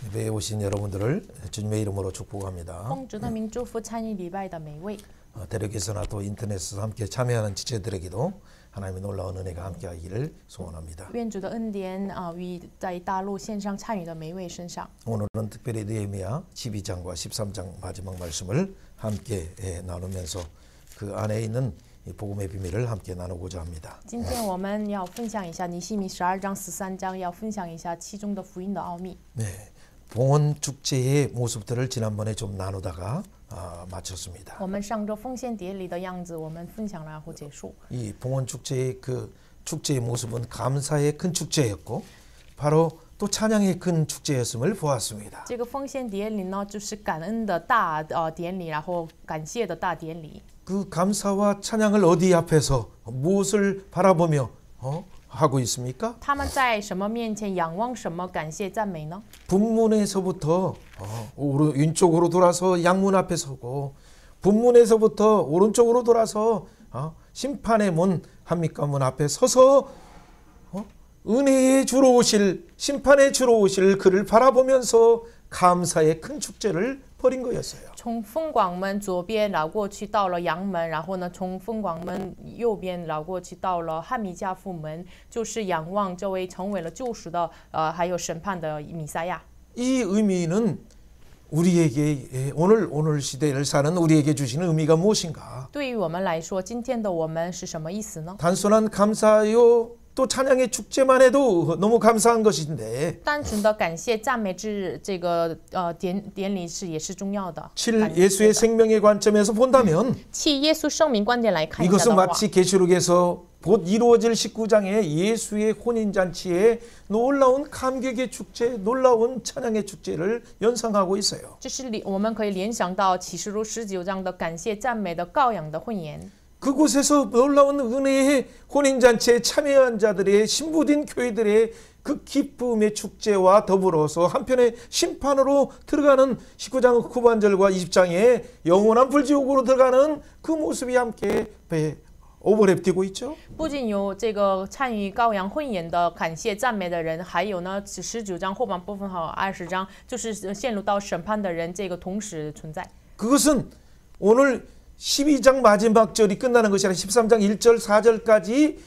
예배에 오신 여러분들을 주님의 이름으로 축복합니다. 奉主的名祝福参与礼拜的每位。 대륙에서나 또 인터넷에서 함께 참여하는 지체들에게도 하나님의 놀라운 은혜가 함께하기를 소원합니다. 愿主的恩典与在大陆线上参与的每位身上。 오늘은 특별히 느헤미야 12장과 13장 마지막 말씀을 함께 나누면서 그 안에 있는 이 복음의 비밀을 함께 나누고자 합니다. 今天我们要分享一下尼希米12章13章，要分享一下其中的福音的奥秘。 네, 봉헌 축제의 모습들을 지난번에 좀 나누다가 마쳤습니다. 我们上周奉献典礼的样子，我们分享了然后结束。 이 봉헌 축제의 그 축제의 모습은 감사의 큰 축제였고 바로 또 찬양의 큰 축제였음을 보았습니다. 这个奉献典礼呢，就是感恩的大典礼，然后感谢的大典礼。 그 감사와 찬양을 어디 앞에서 무엇을 바라보며 하고 있습니까? 他们在什么面前仰望什么感谢赞美呢？ 분문에서부터 왼쪽으로 돌아서 양문 앞에 서고 분문에서부터 오른쪽으로 돌아서 심판의 문 한미관문 앞에 서서 은혜의 주로 오실 심판의 주로 오실 그를 바라보면서 감사의 큰 축제를 벌인 거였어요. 从凤广门左边绕过去到了阳门，然后呢，从凤广门右边绕过去到了汉米加父门，就是仰望这位成为了救赎的还有审判的弥赛亚。 이 의미는 우리에게 오늘 시대를 사는 우리에게 주시는 의미가 무엇인가? 对于我们来说，今天的我们是什么意思呢？ 단순한 감사요 또 찬양의 축제만 해도 너무 감사한 것인데 单纯的感谢赞美之这个典礼也是重要的。 7 예수의 생명의 관점에서 본다면 弃耶稣生命观点来看一下 이것은 的话， 마치 계시록에서 곧 이루어질 19장의 예수의 혼인잔치의 놀라운 감격의 축제, 놀라운 찬양의 축제를 연상하고 있어요. 这是我们可以联想到启示录19章的感谢赞美的羔羊的婚宴。 그곳에서 놀라운 은혜의 혼인잔치에 참여한 자들의 신부된 교회들의 그 기쁨의 축제와 더불어서 한편의 심판으로 들어가는 19장 후반절과 20장에 영원한 불지옥으로 들어가는 그 모습이 함께 오버랩되고 있죠. 不仅有这个参与羔羊婚宴的感谢赞美的人，还有呢19章后半部分和20章就是陷入到审判的人，这个同时存在。 그것은 오늘 12장 마지막 절이 끝나는 것이 아니라 13장 1절 4절까지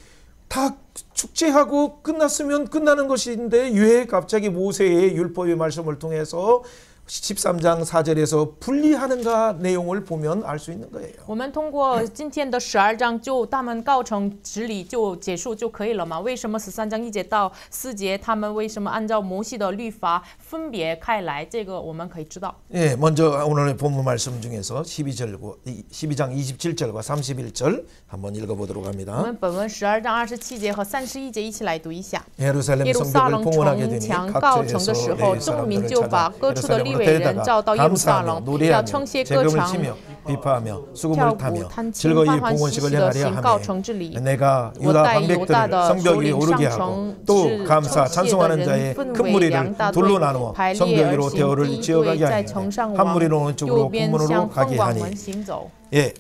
다 축제하고 끝났으면 끝나는 것인데 왜 갑자기 모세의 율법의 말씀을 통해서 13장 4절에서 분리하는가 내용을 보면 알 수 있는 거예요. 我们通过今天的12章就他们告成直理就结束就可以了吗？为什么13章1节到4节他们为什么按照摩西的律法分别开来？这个我们可以知道。 예, 먼저 오늘의 본문 말씀 중에서 12장 27절과 31절 한번 읽어보도록 我 합니다. 们本文12章27节和31节一起来读一下。 예루살렘 耶路撒 성벽을 冷 봉헌하게 城 되니 墙告成的时候， 각처에서 众民 레위 就把 사람들을 各处的利 찾아 未人 예루살렘으로 召到耶路撒 감사하며 冷，要 노래하며 称谢歌 재금을 唱， 치며 비파하며 跳 수금을 舞 타며 弹琴， 즐거이 欢欢喜 봉헌식을 喜的 행하려 行告 하며 成之礼。 내가 我 유다 带犹大 방백들을 的 성벽 首 위에 领 오르게 上 하고 城， 또 是 감사 称谢的 찬송하는 人 자의 分 큰 为 무리를 两大 둘로 队， 나누어 排列 성벽 而 위로 行。 대어를 第一 지어가게 队在 하니 城上 한 往 무리는 右 오른쪽으로 边 북문으로 向 가게 凤广 하니 门行走。 예,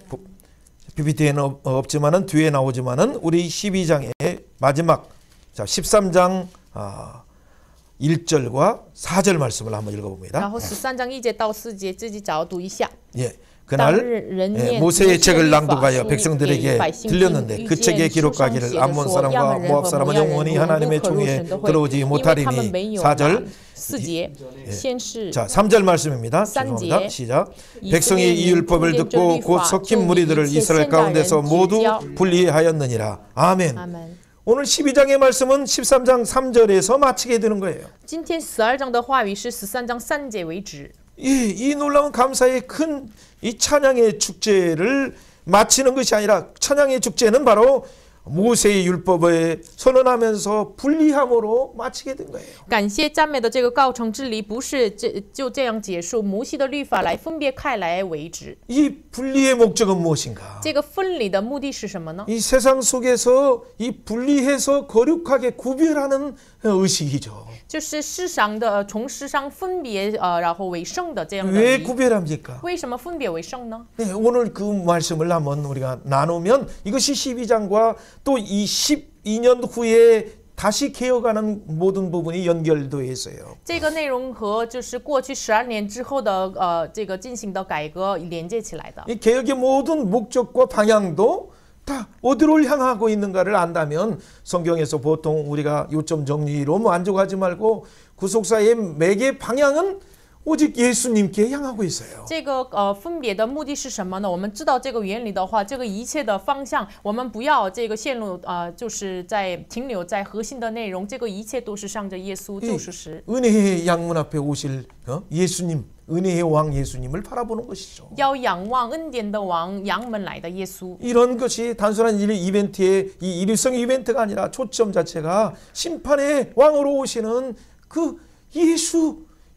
PPT에는 없지만은 뒤에 나오지만은 우리 12장의 마지막 자 13장 1절과 4절 말씀을 한번 然 읽어봅니다. 后13章1节到4节自己找读一下。 예, 当 그날 日人 예, 念 모세의 摩西的 책을 律法 낭독하여 书 백성들에게 给百姓听， 들렸는데 遇 그 见 책에 书上写 기록하기를 的 암몬 说， 사람과 亚门人 모압 和 사람은 摩押人 영원히 不 하나님의 可入 총에 神的会， 들어오지 因为他们 못하리니 没有 4절 4节，先是 자 3절 말씀입니다. 3 죄송합니다. 제. 시작. 이스라엘 백성이 이 율법을 통일된 듣고 곧律法 섞인 무리들을 좀 이스라엘 이제 가운데서 모두 지지하여. 분리하였느니라. 아멘. 아멘。 오늘 12장의 말씀은 13장 3절에서 마치게 되는 거예요. 今天12章的话语是13章3节为止。 이 놀라운 감사의 큰 이 찬양의 축제를 마치는 것이 아니라 찬양의 축제는 바로 모세의 율법을 선언하면서 분리함으로 마치게 된 거예요. 感谢赞美的这个告成之礼，不是就这样结束，摩西的律法来分别开来为止。 이 분리의 목적은 무엇인가? 这个分离的目的是什么呢？ 이 세상 속에서 이 분리해서 거룩하게 구별하는 의식이죠. 就是世上的从世上分别然后为圣的这样的 왜 礼。 구별합니까? 为什么分别为圣呢？ 네, 오늘 그 말씀을 한번 우리가 나누면 이것이 12장과 또 이 12년 후에 다시 개혁하는 모든 부분이 연결되어 있어요. 这个内容和就是过去12年之后的这个进行的改革连接起来的。 이 개혁의 모든 목적과 방향도 다 어디로 향하고 있는가를 안다면 성경에서 보통 우리가 요점 정리로 만족하지 말고 구속사의 매개 방향은 오직 예수님께 향하고 있어요. 这个分别的目的是什么呢？我们知道这个原理的话，这个一切的方向，我们不要这个陷入就是在停留在核心的内容，这个一切都是向着耶稣救赎时。 은혜의 양문 앞에 오실 예수님, 은혜의 왕 예수님을 바라보는 것이죠. 要仰望恩典的王，阳门来的耶稣。 이런 것이 단순한 이벤트의 이 일일성 이벤트가 아니라 초점 자체가 심판의 왕으로 오시는 그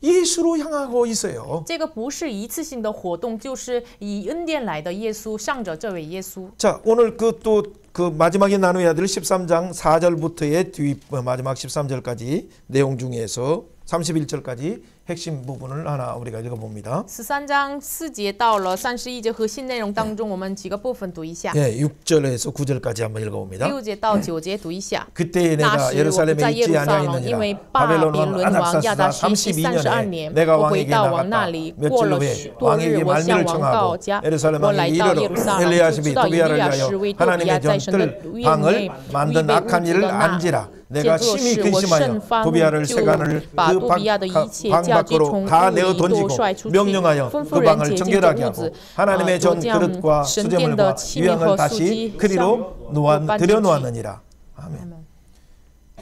예수로 향하고 있어요. 这个不是一次性的活动，就是以恩典来的耶稣，向着这位耶稣。 자, 오늘 그 마지막에 나눠야 될 13장 4절부터의 마지막 13절까지 내용 중에서 31절까지 핵심 부분을 하나 우리가 읽어봅니다. 13章4节到了31节核心内容当中，我们几个部分读一下。 예, 6절에서 9절까지 한번 읽어봅니다. 6节到9节读一下。 그때 那 내가 时我不在 예루살렘에 耶 있지 路撒冷，因 아니하였느니라. 为巴比 바벨론 伦王亚达 안악사스다 时期32年， 내가 我回 왕에게 到王那 나갔다. 里，过了 며칠 许 후에 多日， 왕에게 我向 만류를 王 청하고 告家， 예루살렘 我来 왕에게 到耶 이르러 路撒冷，就 엘리야십이 知道以利 도비야를 亚是 위하여 为多比 하나님의 亚在神的 전뜰 院内 방을 预 만든 备 악한 屋子 일을 的那 안지라 这 내가 座 심히 事，我 근심하여 甚发怒， 도비야를 就 세간을 把 그 多比亚的一切 방 家具 밖으로 从 다 屋 내어 里都 던지고 甩出去， 명령하여 吩咐 그 人 방을 洁净这 정결하게 屋 하고 子， 하나님의 就 전 这样 그릇과 神殿的 수저물과 器皿 유향을 和素 다시 鸡 그리로 都搬出去。 들여놓았느니라. 아멘.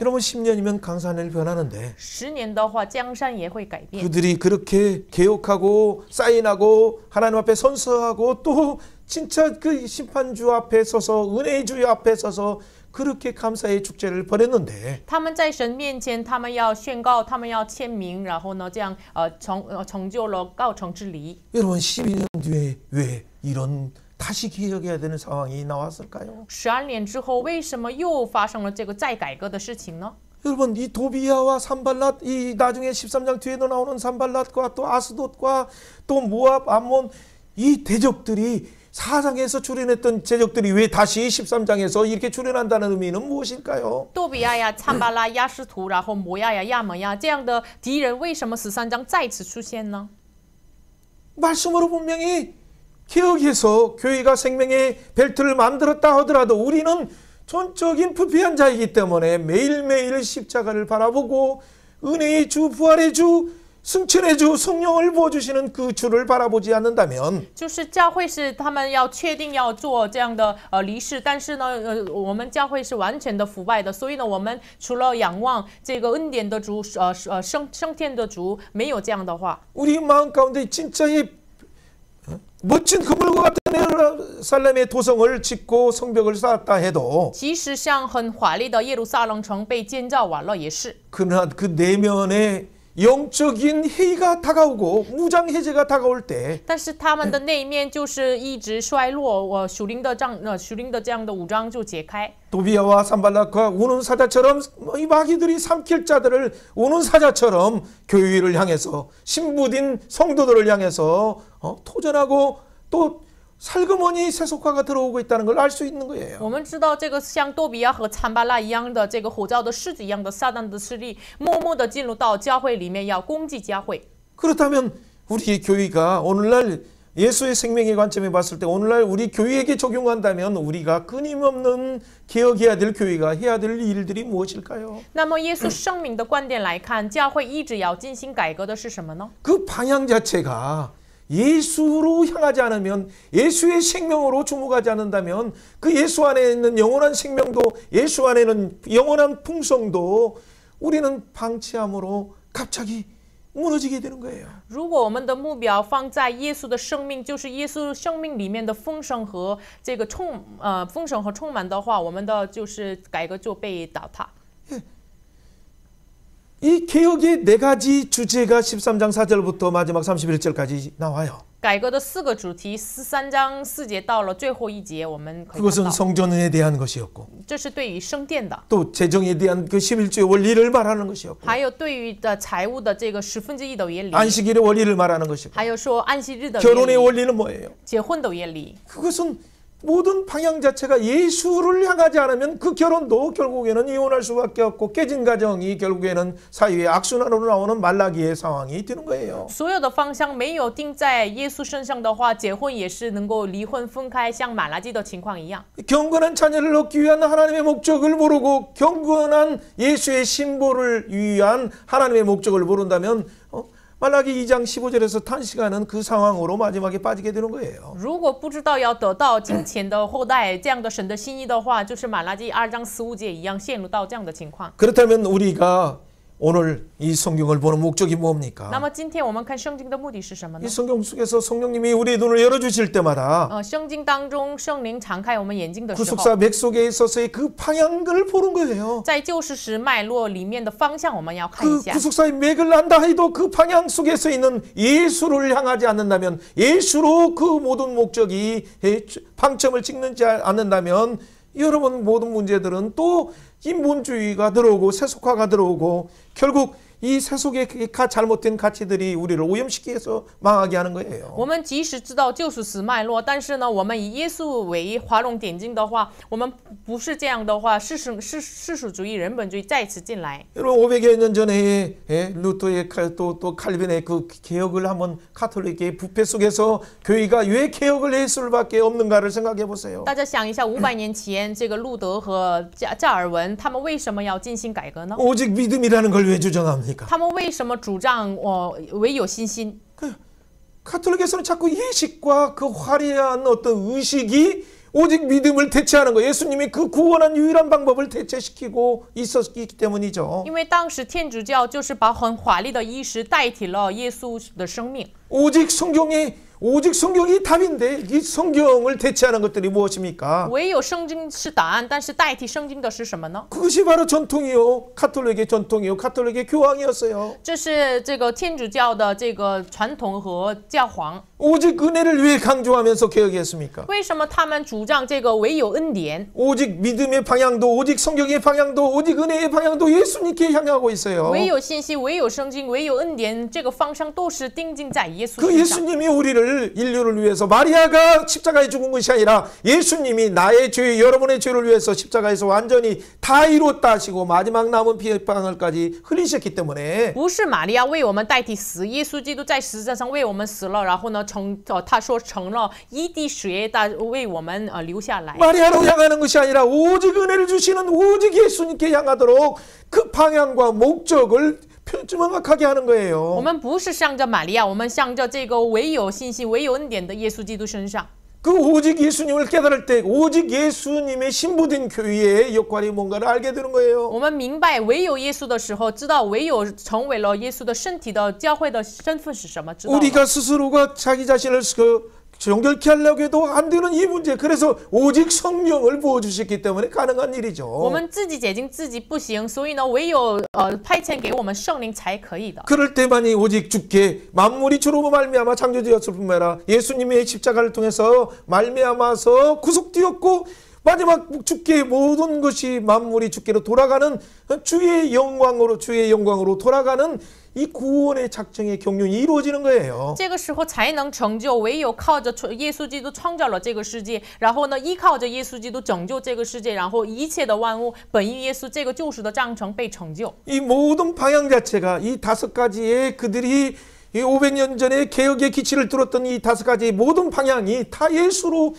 여러분 10년이면 강산을 변하는데 10年的话，江山也会改变。 그들이 그렇게 개혁하고 사인하고 하나님 앞에 선서하고 또 진짜 그 심판주 앞에 서서 은혜의 주 앞에 서서 그렇게 감사의 축제를 벌였는데 他们在神面前，他们要宣告，他们要签名，然后呢，这样成就了告成之礼。 여러분 12년 뒤에 왜 이런 다시 개혁해야 되는 상황이 나왔을까요? 12年之后，为什么又发生了这个再改革的事情呢？ 여러분 이 도비야와 산발랏 이 나중에 13장 뒤에도 나오는 산발랏과 또 아스돗과 또 모압 암몬 이 대적들이 4장에서 출현했던 대적들이 왜 다시 13장에서 이렇게 출현한다는 의미는 무엇일까요? 多比亚呀、参巴拉、亚斯图，然后摩亚呀、亚门呀这样的敌人，为什么13章再次出现呢？ 말씀으로 분명히 개혁해서 교회가 생명의 벨트를 만들었다 하더라도 우리는 전적인 부패한 자이기 때문에 매일매일 십자가를 바라보고 은혜의 주, 부활의 주, 승천의 주, 성령을 부어주시는 그 주를 바라보지 않는다면 就是教会是他们要确定要做这样的离世，但是呢，我们教会是完全的腐败的，所以呢，我们除了仰望这个恩典的主，升天的主，没有这样的话， 우리 마음 가운데 진짜의 멋진 그물과 같은 예루살렘의 도성을 짓고 성벽을 쌓았다 해도 即使像很华丽的耶路撒冷城被建造完了，也是。 그러나 그 내면에 영적인 해이가 다가오고 무장 해제가 다가올 때 但是他们的那一面就是一直衰落，属灵的这样的武装就解开。 도비야와 산발락과 우는 사자처럼 이 마귀들이 삼킬 자들을 우는 사자처럼 교회를 향해서 신부된 성도들을 향해서 토전하고 또 살그머니 세속화가 들어오고 있다는 걸 알 수 있는 거예요. 我们知道这个像多比亚和参巴拉一样的这个吼叫的狮子一样的撒旦的势力，默默的进入到教会里面，要攻击教会。 그렇다면 우리 교회가 오늘날 예수의 생명의 관점에 봤을 때 오늘날 우리 교회에게 적용한다면 우리가 끊임없는 개혁해야 될 교회가 해야 될 일들이 무엇일까요? 那么耶稣生命的观点来看，教会一直要进行改革的是什么呢？ 그 방향 자체가 예수로 향하지 않으면 예수의 생명으로 주목하지 않는다면 그 예수 안에 있는 영원한 생명도 예수 안에는 영원한 풍성도 우리는 방치함으로 갑자기 무너지게 되는 거예요. 如果我们的目标放在耶稣的生命，就是耶稣生命里面的丰盛和这个丰盛和充满的话，我们的就是改革就被倒塌。 이 개혁의 네 가지 주제가 13장 4절부터 마지막 31절까지 나와요. 改革的4个主题，13章4节到了最后一节，我们可以看 그것은 到， 성전에 대한 것이었고 这是对于圣殿的， 또 재정에 대한 그 11조의 원리를 말하는 것이었고 还有对于财务的这个1/10的原理， 안식일의 원리를 말하는 것이고 还有说安息日的原 결혼의 理， 원리는 뭐예요? 结婚的原理， 그것은 모든 방향 자체가 예수를 향하지 않으면 그 결혼도 결국에는 이혼할 수밖에 없고 깨진 가정이 결국에는 사회의 악순환으로 나오는 말라기의 상황이 되는 거예요. 所有的方向没有定在耶稣身上的话，结婚也是能够离婚分开，像马拉基的情况一样。 경건한 자녀를 얻기 위한 하나님의 목적을 모르고 경건한 예수의 신보를 위한 하나님의 목적을 모른다면 말라기 2장 15절에서 탄식하는 그 상황으로 마지막에 빠지게 되는 거예요. 如果不知道要得到金钱的后代这样的神的心意的话，就是马拉基2章15节一样陷入到这样的情况。 그렇다면 우리가 오늘 이 성경을 보는 목적이 那 뭡니까? 么今天我们看圣经的目的是什么 이 呢？ 성경 속에서 성령님이 우리의 눈을 열어주실 때마다 圣经当中圣灵敞开我们眼睛的时候， 구속사 맥 속에 있어서의 그 방향을 보는 거예요. 在救世时脉络里面的方向我们要看一 그 下。 구속사의 맥을 안다 해도 그 방향 속에서 있는 예수를 향하지 않는다면 예수로 그 모든 목적이 방점을 찍는지 않는다면 여러분 모든 문제들은 또 인본주의가 들어오고 세속화가 들어오고 결국 이 세속의 잘못된 가치들이 우리를 오염시켜서 망하게 하는 거예요. 我们即使知道救赎史脉络，但是呢，我们以耶稣为画龙点睛的话，我们不是这样的话，世俗主义、人本主义再次进来。 여러분 500여 년 전에 루터의 또 칼빈의 그 개혁을 한번 카톨릭의 부패 속에서 교회가 왜 개혁을 할 수밖에 없는가를 생각해 보세요. 大家想一下，500年前这个路德和加尔文，他们为什么要进行改革呢？ 오직 믿음이라는 걸 왜 주장합니까? 他们为什么主张唯有信心？ 카톨릭에서는 자꾸 예식과 그 화려한 어떤 의식이 오직 믿음을 대체하는 거예요. 예수님이 그 구원한 유일한 방법을 대체시키고 있었기 때문이죠. 因为当时天主教就是把很华丽的仪式代替了耶稣的生命。 오직 성경이 답인데 이 성경을 대체하는 것들이 무엇입니까? 唯有圣经是答案，但是代替圣经的是什么呢？ 그것이 바로 전통이요. 카톨릭의 전통이요. 카톨릭의 교황이었어요. 这是这个天主教的这个传统和教皇。 오직 은혜를 왜 강조하면서 개혁했습니까? 为什么他们主张这个唯有恩典？ 오직 믿음의 방향도 오직 성경의 방향도 오직 은혜의 방향도 예수님께 향하고 있어요. 唯有信息，唯有圣经，唯有恩典，这个方向都是定睛在耶稣 그 身上。 예수님이 우리를 인류를 위해서 마리아가 십자가에 죽은 것이 아니라 예수님이 나의 죄 여러분의 죄를 위해서 십자가에서 완전히 다 이뤘다 하시고 마지막 남은 피방울까지 흘리셨기 때문에 不是玛利亚为我们代替死，耶稣基督在十字架上为我们死了，然后呢，他说成了一滴血为我们留下来。 마리아로 향하는 것이 아니라 오직 은혜를 주시는 오직 예수님께 향하도록 그 방향과 목적을 정확하게 하는 我 거예요. 们不是向着玛利亚，我们向着这个唯有信息、唯有恩典的耶稣基督身上。 그 오직 예수님을 깨달을 때 오직 예수님의 신부된 교회의 역할이 뭔가를 알게 되는 거예요. 我们明白唯有耶稣的时候，知道唯有成为了耶稣的身体的教会的身份是什么，知道了。 우리가 스스로가 자기 자신을 정결케 하려고 해도 안 되는 이 문제. 그래서 오직 성령을 부어주셨기 때문에 가능한 我 일이죠. 们自己解经自己不行，所以呢，唯有派遣给我们圣灵才可以的。 그럴 때만이 오직 주께 만물이 주로 말미암아 창조되었을 뿐만 아니라 예수님의 십자가를 통해서 말미암아서 구속되었고 마지막 주께 모든 것이 만물이 주께로 돌아가는 주의 영광으로 돌아가는 이 구원의 작정의 경륜이 이루어지는 거예요. 这个时候才能成就，唯有靠着耶稣基督创造了这个世界，然后呢，依靠着耶稣基督拯救这个世界，然后一切的万物本于耶稣这个救赎的章程被成就。 이 모든 방향 자체가 이 5가지의 그들이 이 500년 전에 개혁의 기치를 뚫었던 이 5가지의 모든 방향이 다 예수를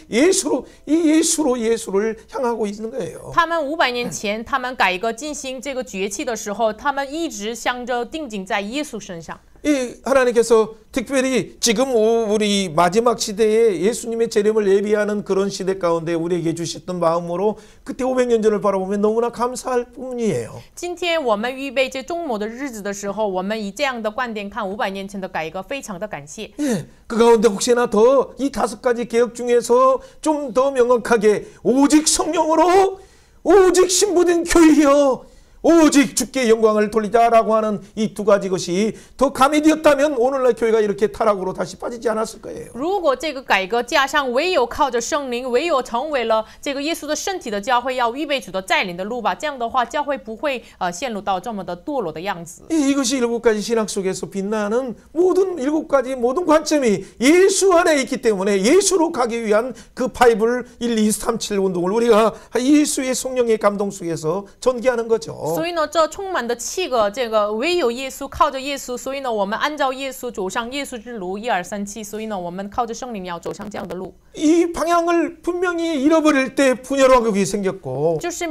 향하고 있는 거예요. 他们500年前，他们改革进行这个崛起的时候，他们一直向着定睛在耶稣身上。 이 하나님께서 특별히 지금 우리 마지막 시대에 예수님의 재림을 예비하는 그런 시대 가운데 우리에게 주셨던 마음으로 그때 500년 전을 바라보면 너무나 감사할 뿐이에요. 今天我们预备这终末的日子的时候，我们以这样的观点看500年前的改革，非常的感谢。 예, 그 가운데 혹시나 더 이 5가지 개혁 중에서 좀 더 명확하게 오직 성령으로 오직 신부된 교회여 오직 주께 영광을 돌리자라고 하는 이 두 가지 것이 더 가미되었다면 오늘날 교회가 이렇게 타락으로 다시 빠지지 않았을 거예요. 如果这个改革加上唯有靠着圣灵，唯有成为了这个耶稣的身体的教会，要预备主的带领的路吧，这样的话，教会不会陷入到这么的堕落的样子。 이것이 일곱 가지 신학 속에서 빛나는 모든 일곱 가지 모든 관점이 예수 안에 있기 때문에 예수로 가기 위한 그 바이블 1, 2, 3, 7 운동을 우리가 예수의 성령의 감동 속에서 전개하는 거죠. 所以呢，这充满的7个这个唯有耶稣，靠着耶稣，所以呢，我们按照耶稣走上耶稣之路，1、2、3、7，所以呢，我们靠着圣灵要走上这样的路。 이 방향을 분명히 잃어버릴 때 분열왕국이 생겼고 就是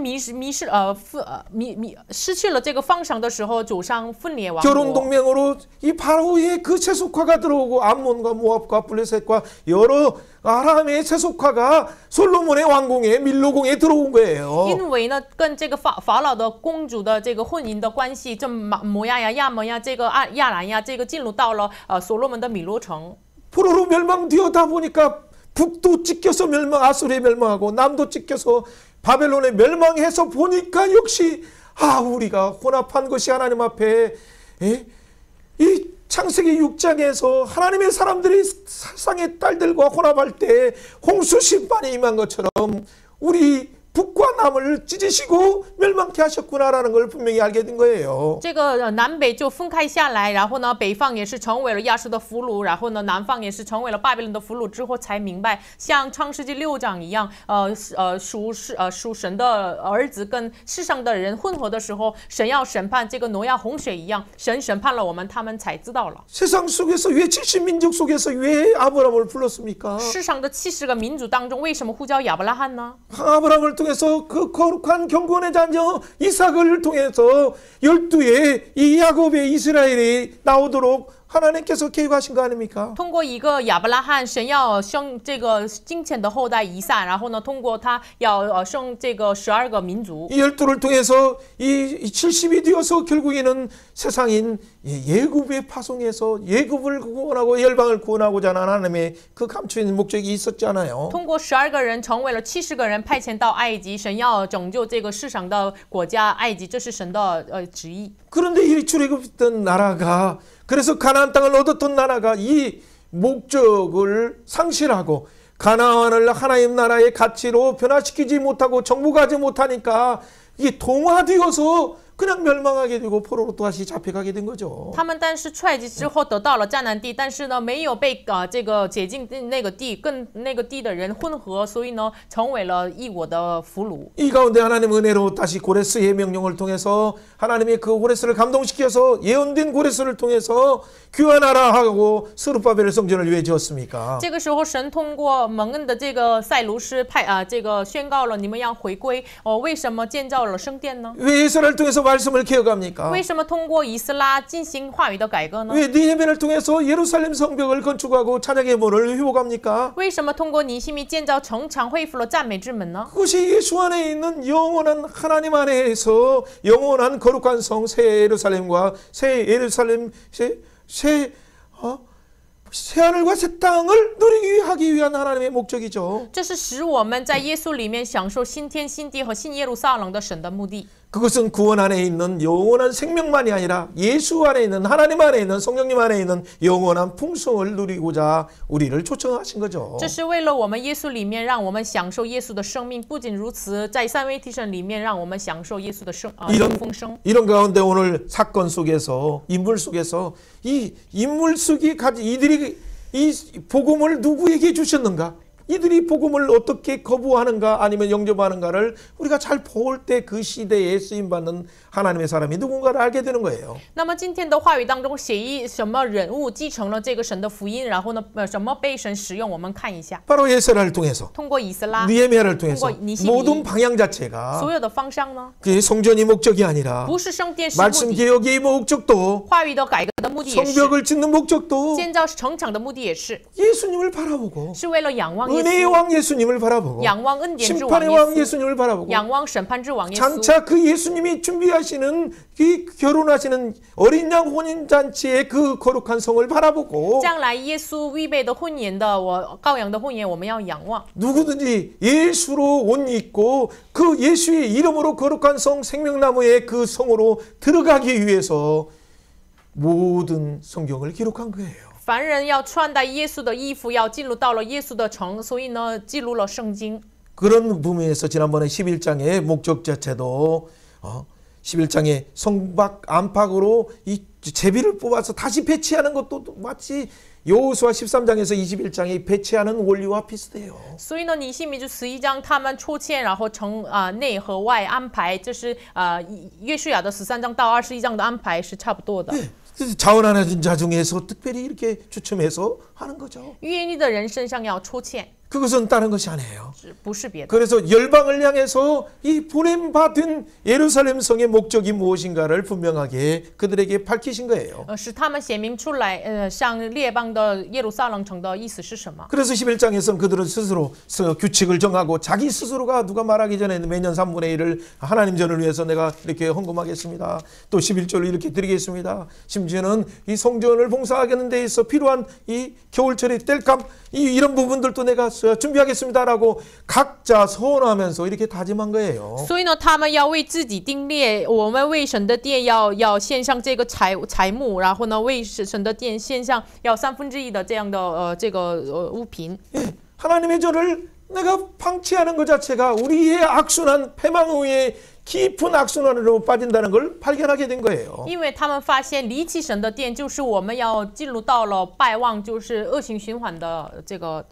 失去了这个方向的时候，走上分裂王 결혼 国。 동맹으로 이 바로의 그 세속화가 들어오고 암몬과 모압과 블레셋과 여러 아람의 세속화가 솔로몬의 왕궁에 밀로궁에 들어온 거예요. 因为呢，跟这个法老的公主的这个婚姻的关系，这摩亚呀、亚摩呀、这个亚兰呀，这个进入到了所罗门的米罗城。 포로로 멸망되어다 보니까 북도 찢겨서 아수르에 멸망하고 남도 찢겨서 바벨론에 멸망해서 보니까 역시 우리가 혼합한 것이 하나님 앞에 이 창세기 6장에서 하나님의 사람들이 세상의 딸들과 혼합할 때 홍수 심판이 임한 것처럼 우리 북과 남을 찢으시고 멸망케 하셨구나라는 걸 분명히 알게 된 거예요. 这个南北就分开下来，然后呢，北方也是成为了亚述的俘虏，然后呢，南方也是成为了巴比伦的俘虏之后，才明白，像创世纪6章一样，属神的儿子跟世上的人混合的时候，神要审判这个挪亚洪水一样，神审判了我们，他们才知道了。 세상 속에서 왜 70민족 속에서 왜 아브라함을 불렀습니까? 世上的70个民族当中，为什么呼叫亚伯拉罕呢？ 아브라함을 통해서 그 거룩한 경건의 자녀 이삭을 통해서 12의 이 야곱의 이스라엘이 나오도록 하나님께서 계획하신 거 아닙니까? 通过一个亚伯拉罕，神要生这个金钱的后代以撒，然后呢，通过他要生这个12个民族。 이 12를 통해서 이 70이 되어서 결국에는 세상인 예굽의 파송에서 예굽을 구원하고 열방을 구원하고자 하는 하나님의 그 감추인 목적이 있었잖아요. 通过12个人成为了70个人，派遣到埃及，神要拯救这个世上的国家埃及，这是神的旨意。 그런데 이 출애굽했던 나라가 그래서 가나안 땅을 얻었던 나라가 이 목적을 상실하고 가나안을 하나님 나라의 가치로 변화시키지 못하고 정복하지 못하니까 이게 동화되어서 그냥 멸망하게 되고 포로로 다시 잡혀가게 된 거죠. 他们但是出埃及之后得到了迦南地，但是呢没有被这个解禁那个地跟那个地的人混合，所以呢成为了异国的俘虏。 이 가운데 하나님 은혜로 다시 고레스의 명령을 통해서 하나님의 그 고레스를 감동시켜서 예언된 고레스를 통해서 귀환하라 하고 스룹바벨 성전을 왜 지었습니까? 这个时候神通过蒙恩的这个塞卢斯这个宣告了你们要回归。为什么建造了圣殿呢？ 왜 예수를 통해서 말씀을 개혁합니까? 为什么通过以斯拉进行话语的改革呢？ 왜 느헤미야를 통해서 예루살렘 성벽을 건축하고 찬양의 문을 회복합니까? 为什么通过尼希米建造城墙恢复了赞美之门呢？ 그것이 예수 안에 있는 영원한 하나님 안에서 영원한 거룩한 성 새 예루살렘과 새 예루살렘 새 하늘과 새 땅을 누리게 하기 위한 하나님의 목적이죠. 这是使我们在耶稣里面享受新天新地和新耶路撒冷的神的目的。 그것은 구원 안에 있는 영원한 생명만이 아니라 예수 안에 있는 하나님 안에 있는 성령님 안에 있는 영원한 풍성을 누리고자 우리를 초청하신 거죠. 这是为了我们耶稣里面让我们享受耶稣的生命，不仅如此，在三位一体神里面让我们享受耶稣的丰盛。 이런 가운데 오늘 사건 속에서 인물 속에서 이 인물 속이 이들이 이 복음을 누구에게 주셨는가? 이들이 복음을 어떻게 거부하는가 아니면 영접하는가를 우리가 잘 볼 때 그 시대에 쓰임받는 하나님의 사람이 누군가를 알게 되는 거예요. 那么今天的话语当中，什么人物继承了这个神的福音，然后呢，什么被神使用，我们看一下。 바로 예스라를 통해서 通过以斯拉， 느헤미야를 통해서 통과 니시미. 모든 방향 자체가 所有的方向呢， 그게 성전이 목적이 아니라 不是圣殿是目 말씀 的， 개혁의 목적도 话语的改革的目的也是， 성벽을 짓는 목적도 建造城墙的目的也是， 예수님을 바라보고 是为了仰望 은혜의 稣， 왕 예수님을 바라보고 仰望恩典之王 심판의 耶 왕 稣， 예수님을 바라보고 仰望审判之王耶稣。 장차 그 예수님이 준비하시는 이 결혼하시는 어린 양 혼인잔치의 그 거룩한 성을 바라보고 将来耶稣预备的婚宴的羔羊的婚宴，我们要仰望。 누구든지 예수로 옷 입고 그 예수의 이름으로 거룩한 성 생명나무의 그 성으로 들어가기 위해서 모든 성경을 기록한 거예요. 凡人要穿戴耶稣的衣服，要进入到了耶稣的城，所以呢，记录了圣经。 그런 부분에서 지난번에 11장의 목적 자체도 11장의 성박 안팎으로 이 제비를 뽑아서 다시 배치하는 것도 마치 여호수아 13장에서 21장이 배치하는 원리와 비슷해요. 所以呢，尼希米就11章他们出迁，然后城内和外安排，这是约书亚的13章到21章的安排是差不多的。 그래서 자원하는 자 중에서 특별히 이렇게 추첨해서 하는 거죠. 愿意的人身上要出迁， 그것은 다른 것이 아니에요. 不是别的。 그래서 열방을 향해서 이 보냄받은 예루살렘 성의 목적이 무엇인가를 분명하게 그들에게 밝히신 거예요. 使他们显明出来，向列邦的耶路撒冷城的意思是什么？ 그래서 11장에서는 그들은 스스로 규칙을 정하고 자기 스스로가 누가 말하기 전에 매년 3분의 1을 하나님 전을 위해서 내가 이렇게 헌금하겠습니다. 또 11조를 이렇게 드리겠습니다. 심지어는 이 성전을 봉사하는 데 있어 필요한 이 겨울철의 땔감 이런 부분들도 내가 준비하겠습니다라고 각자 서원하면서 이렇게 다짐한 거예요. 所以呢，他们要为自己定列，我们为神的殿要献上这个财目，然后呢，为神的殿献上要1/3的这样的这个物品。 하나님의 전을 내가 방치하는 것 자체가 우리의 악순환, 패망 후에 깊은 악순환으로 빠진다는 걸 발견하게 된 거예요. 因为他们发现离弃神的殿，就是我们要进入到了败亡，就是恶性循环的这个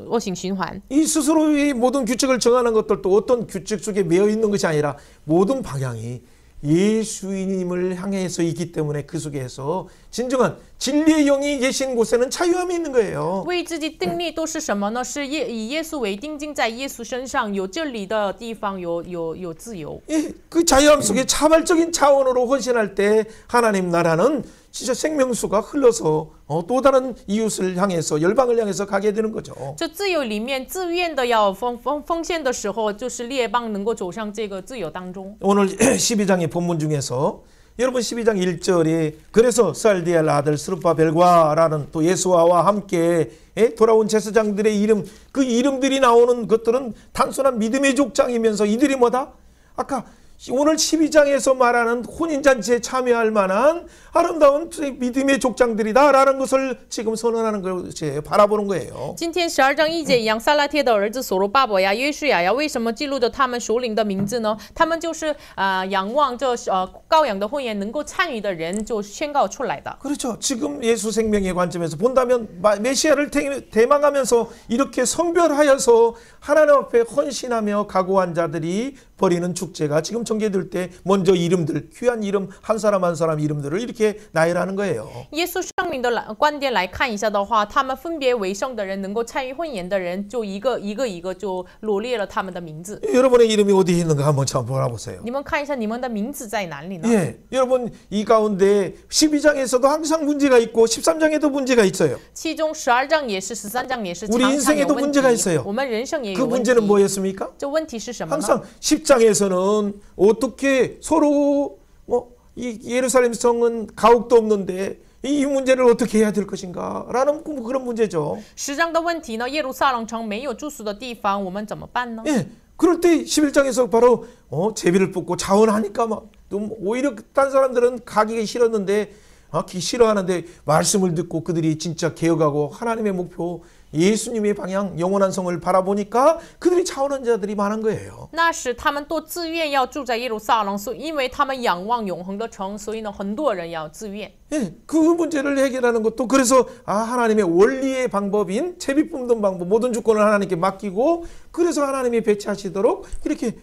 恶性循环。 이 스스로의 모든 규칙을 정하는 것들도 어떤 규칙 속에 매여 있는 것이 아니라 모든 방향이 예수님을 향해서 있기 때문에 그 속에서 진정한 진리의 영이 계신 곳에는 자유함이 있는 거예요. 为自己定力都是什么呢？是以耶稣为定睛，在耶稣身上有真理的地方有自由。 예, 그 자유함 속에 자발적인 차원으로 헌신할 때 하나님 나라는 진짜 생명수가 흘러서 또 다른 이웃을 향해서 열방을 향해서 가게 되는 거죠. 这自由里面自愿的要奉献的时候，就是列邦能够走上这个自由当中。 오늘 12장의 본문 중에서 여러분 12장 1절에 그래서 살디엘 아들 스룹바벨과라는 또 예수아와 함께 돌아온 제사장들의 이름 그 이름들이 나오는 것들은 단순한 믿음의 족장이면서 이들이 뭐다? 아까 오늘 12장에서 말하는 혼인잔치에 참여할 만한 아름다운 믿음의 족장들이다라는 것을 지금 선언하는 것이에요. 바라보는 거예요. 今天12章1节一样，撒拉铁的儿子所罗巴伯呀、约书亚呀，为什么记录着他们首领的名字呢？他们就是仰望这羔羊的婚宴能够参与的人，就宣告出来的。 그렇죠. 지금 예수 생명의 관점에서 본다면 메시아를 대망하면서 이렇게 성별하여서 하나님 앞에 헌신하며 각오한 자들이 벌이는 축제가 지금 전개될 때 먼저 이름들 귀한 이름 한 사람 한 사람 이름들을 이렇게 나열하는 거예요. 耶稣生命的观点来看一下的话，他们分别为圣的人，能够参与婚宴的人，就一个就罗列了他们的名字。 여러분의 이름이 어디에 있는가 한번 참 바라보세요. 你们看一下你们的名字在哪里呢？ 예, 여러분 이 가운데 12장에서도 항상 문제가 있고 13장에도 문제가 있어요. 其中12章也是，13章也是， 우리 常常有 인생에도 问 문제가 题 있어요. 。我们人生也 그 有问题。 문제는 뭐였습니까? 这问题是什么呢？ 항상 10장에서는 어떻게 서로 이 예루살렘 성은 가옥도 없는데 이 문제를 어떻게 해야 될 것인가라는 그런 문제죠. 10章的问题呢？耶路撒冷城没有住宿的地方，我们怎么办呢？ 예, 그럴 때 11장에서 바로 제비를 뽑고 자원하니까 막 오히려 딴 사람들은 가기 싫었는데 가기 싫어하는데 말씀을 듣고 그들이 진짜 개혁하고 하나님의 목표 예수님의 방향 영원한 성을 바라보니까 그들이 자원한 자들이 많은 거예요. 那时他们都自愿要住在耶路撒冷，所以因为他们仰望永恒的城，所以呢，很多人要自愿。 예, 그 문제를 해결하는 것도 그래서 하나님의 원리의 방법인 제비 뽑는 방법 모든 주권을 하나님께 맡기고 그래서 하나님이 배치하시도록 이렇게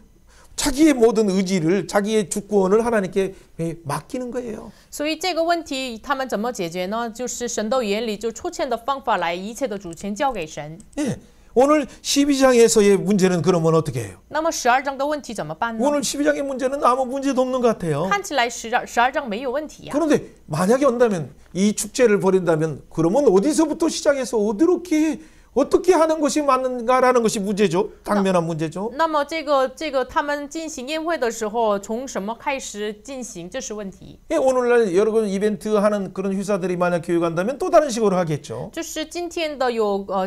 자기의 모든 의지를 자기의 주권을 하나님께 맡기는 거예요. 所以这个问题他们怎么解决呢？就是神的原理，就出现的方法来，一切的主权交给神。 예, 오늘 12장에서의 문제는 그러면 어떻게 해요? 那么12章的问题怎么办呢？ 오늘 12장의 문제는 아무 문제도 없는 것 같아요. 看起来12章没有问题呀。 그런데 만약에 온다면 이 축제를 벌인다면 그러면 어디서부터 시작해서 어디렇게 어떻게 하는 것이 맞는가라는 것이 문제죠. 당면한 문제죠. 那么他们进行宴会的时候，从什么开始进行，这是问题。 예, 오늘날 여러분 이벤트 하는 그런 회사들이 만약 교육한다면 또 다른 식으로 하겠죠. 就是今天的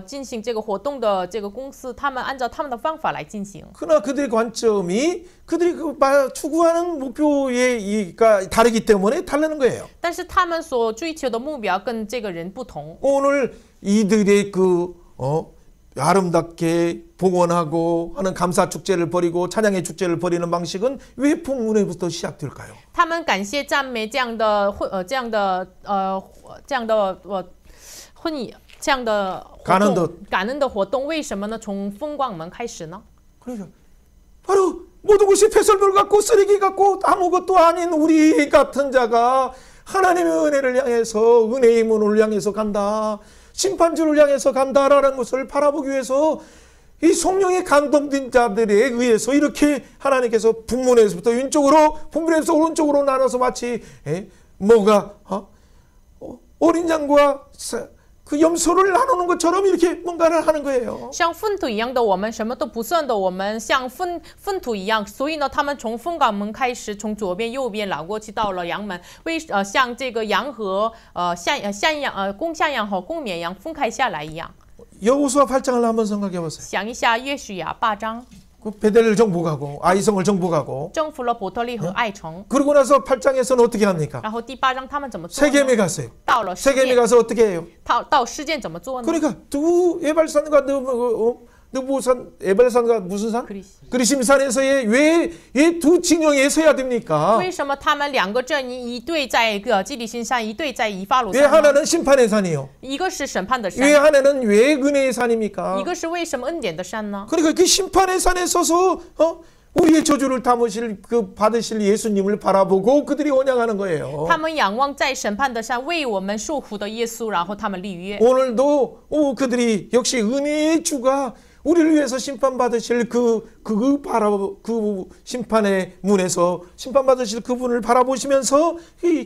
进行这个活动的这个公司，他们按照他们的方法来进行。 그러나 그들의 관점이 그들이 추구하는 목표가 다르기 때문에 다르는 거예요. 但是他们所追求的目标跟这个人不同。 오늘 이들의 아름답게 봉헌하고 하는 감사 축제를 벌이고 찬양의 축제를 벌이는 방식은 왜 풍문회부터 시작될까요? 他们感谢赞美这样的婚礼这样的活动，感恩的活动，为什么呢？从风光门开始呢？ 그러니까 바로 모든 것이 폐설물 같고 쓰레기 같고 아무것도 아닌 우리 같은 자가 하나님의 은혜를 향해서 은혜의 문을 향해서 간다. 심판주를 향해서 간다라는 것을 바라보기 위해서 이 성령의 감동된 자들에 의해서 이렇게 하나님께서 북문에서부터 왼쪽으로 북문에서 오른쪽으로 나눠서 마치 어린 양과 그 염소를 나누는 것처럼 이렇게 뭔가를 하는 거예요. 像粪土一样的我们，什么都不算的我们，像粪土一样。所以呢，他们从风港门开始，从左边、右边绕过去，到了羊门，像这个羊和公山羊和公绵羊分开下来一样。 여호수아 8장을 한번 생각해 보세요. 想一下约书亚8章， 그 베델을 정복하고 아이성을 정복하고 征服了伯特利和爱城。 그러고 나서 8장에서는 어떻게 합니까? 然后第8章他们怎么做呢？ 세겜에 갔어요. 到了事 세겜에 件， 가서 어떻게 해요? 到事件怎么做呢？ 그러니까 두 에발산과 느보산 에발산과 무슨 산? 그리심산에서의 왜 두 진영에 서야 됩니까? 为什么他们两个阵营一队在基利心山，一队在以法鲁 왜 山呢？ 하나는 심판의 산이요? 一个是审判的 왜 山， 하나는 왜 은혜의 산입니까? 一个是为什么恩典的山呢？ 그러니까 그 심판의 산에 서서 우리의 저주를 받으실 예수님을 바라보고 그들이 원양하는 거예요. 他们仰望在审判的山为我们受苦的耶稣，然后他们立约。 오늘도 그들이 역시 은혜의 주가 우리를 위해서 심판받으실 그 심판의 문에서 심판받으실 그분을 바라보시면서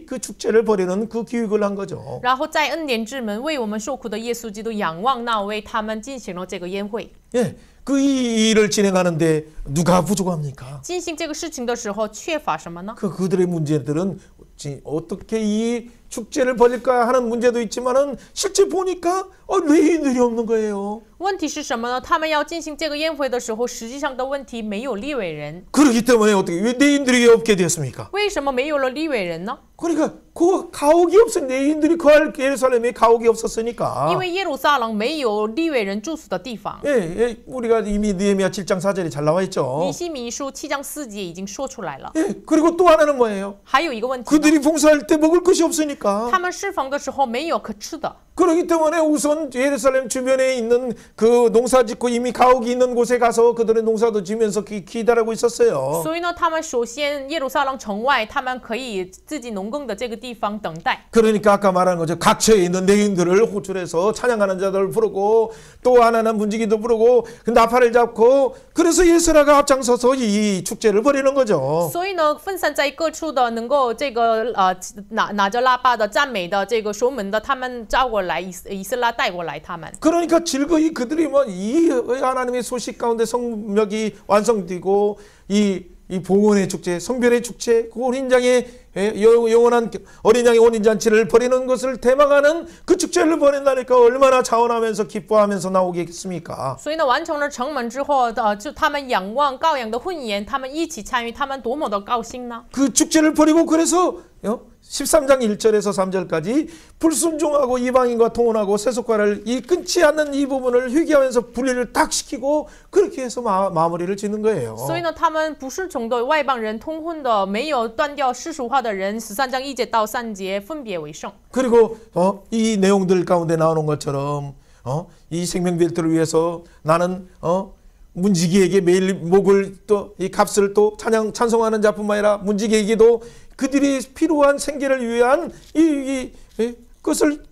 그 축제를 벌이는 그 교육을 한 거죠. 然后在恩典之门为我们受苦的耶稣基督仰望那位，他们进行了这个宴会。 예, 그 일을 진행하는데 누가 부족합니까? 进行这个事情的时候缺乏什么呢？ 그들의 문제들은 어떻게 이 축제를 벌일까 하는 문제도 있지만은 실제 보니까 레위인들이 없는 거예요. 问题是什么呢？他们要进行这个宴会的时候，实际上的问题没有利未人。 그렇기 때문에 왜 레위인들이 없게 되었습니까? 为什么没有了利未人呢？ 그러니까 그 가옥이 없은 레위인들이 거할 예루살렘에 가옥이 없었으니까. 因为耶路撒冷没有利未人住宿的地方。 예, 우리가 이미 느헤미야 7장 4절에 잘 나와 있죠. 尼希米书7章4节已经说出来了。 예, 그리고 또 하나는 뭐예요? 还有一个问题呢， 그들이 봉사할 때 먹을 것이 없으니까. 他们侍奉的时候没有可吃的。 그렇기 때문에 우선 예루살렘 주변에 있는 그 농사 짓고 이미 가옥이 있는 곳에 가서 그들은 농사도 지면서 기다리고 있었어요. 所以呢，他们首先耶路撒冷城外，他们可以自己农耕的这个地方等待。 그러니까 아까 말한 거죠. 각처에 있는 레위인들을 호출해서 찬양하는 자들을 부르고 또 하나는 문지기도 부르고 나팔을 잡고 그래서 예스라가 앞장서서 이 축제를 벌이는 거죠. 所以呢，分散在各处的能够这个拿着喇叭的赞美的这个守门的，他们招过来以色列带过来他们。 그러니까 즐거이 그들이 이 하나님의 소식 가운데 성벽이 완성되고 이 봉헌의 축제, 성별의 축제, 그 어린 양의 영원한 어린 양의 혼인 잔치를 벌이는 것을 대망하는 그 축제를 벌인다니까 얼마나 자원하면서 기뻐하면서 나오겠습니까? 所以呢，完成了城门之后，就他们仰望羔羊的婚宴，他们一起参与，他们多么的高兴呢？ 그 축제를 벌이고 그래서 13장 1절에서 3절까지 불순종하고 이방인과 통혼하고 세속과를 끊지 않는 이 부분을 회개하면서 분리를 딱 시키고 그렇게 해서 마무리를 짓는 거예요. 所以呢，他们不是从的外邦人通婚的，没有断掉世俗化的人，13章1节到3节分别为圣。 그리고 이 내용들 가운데 나오는 것처럼 이 생명벨트를 위해서 나는 문지기에게 매일 목을 또 이 값을 또 찬송하는 자뿐만 아니라 문지기에게도 그들이 필요한 생계를 위한 그것을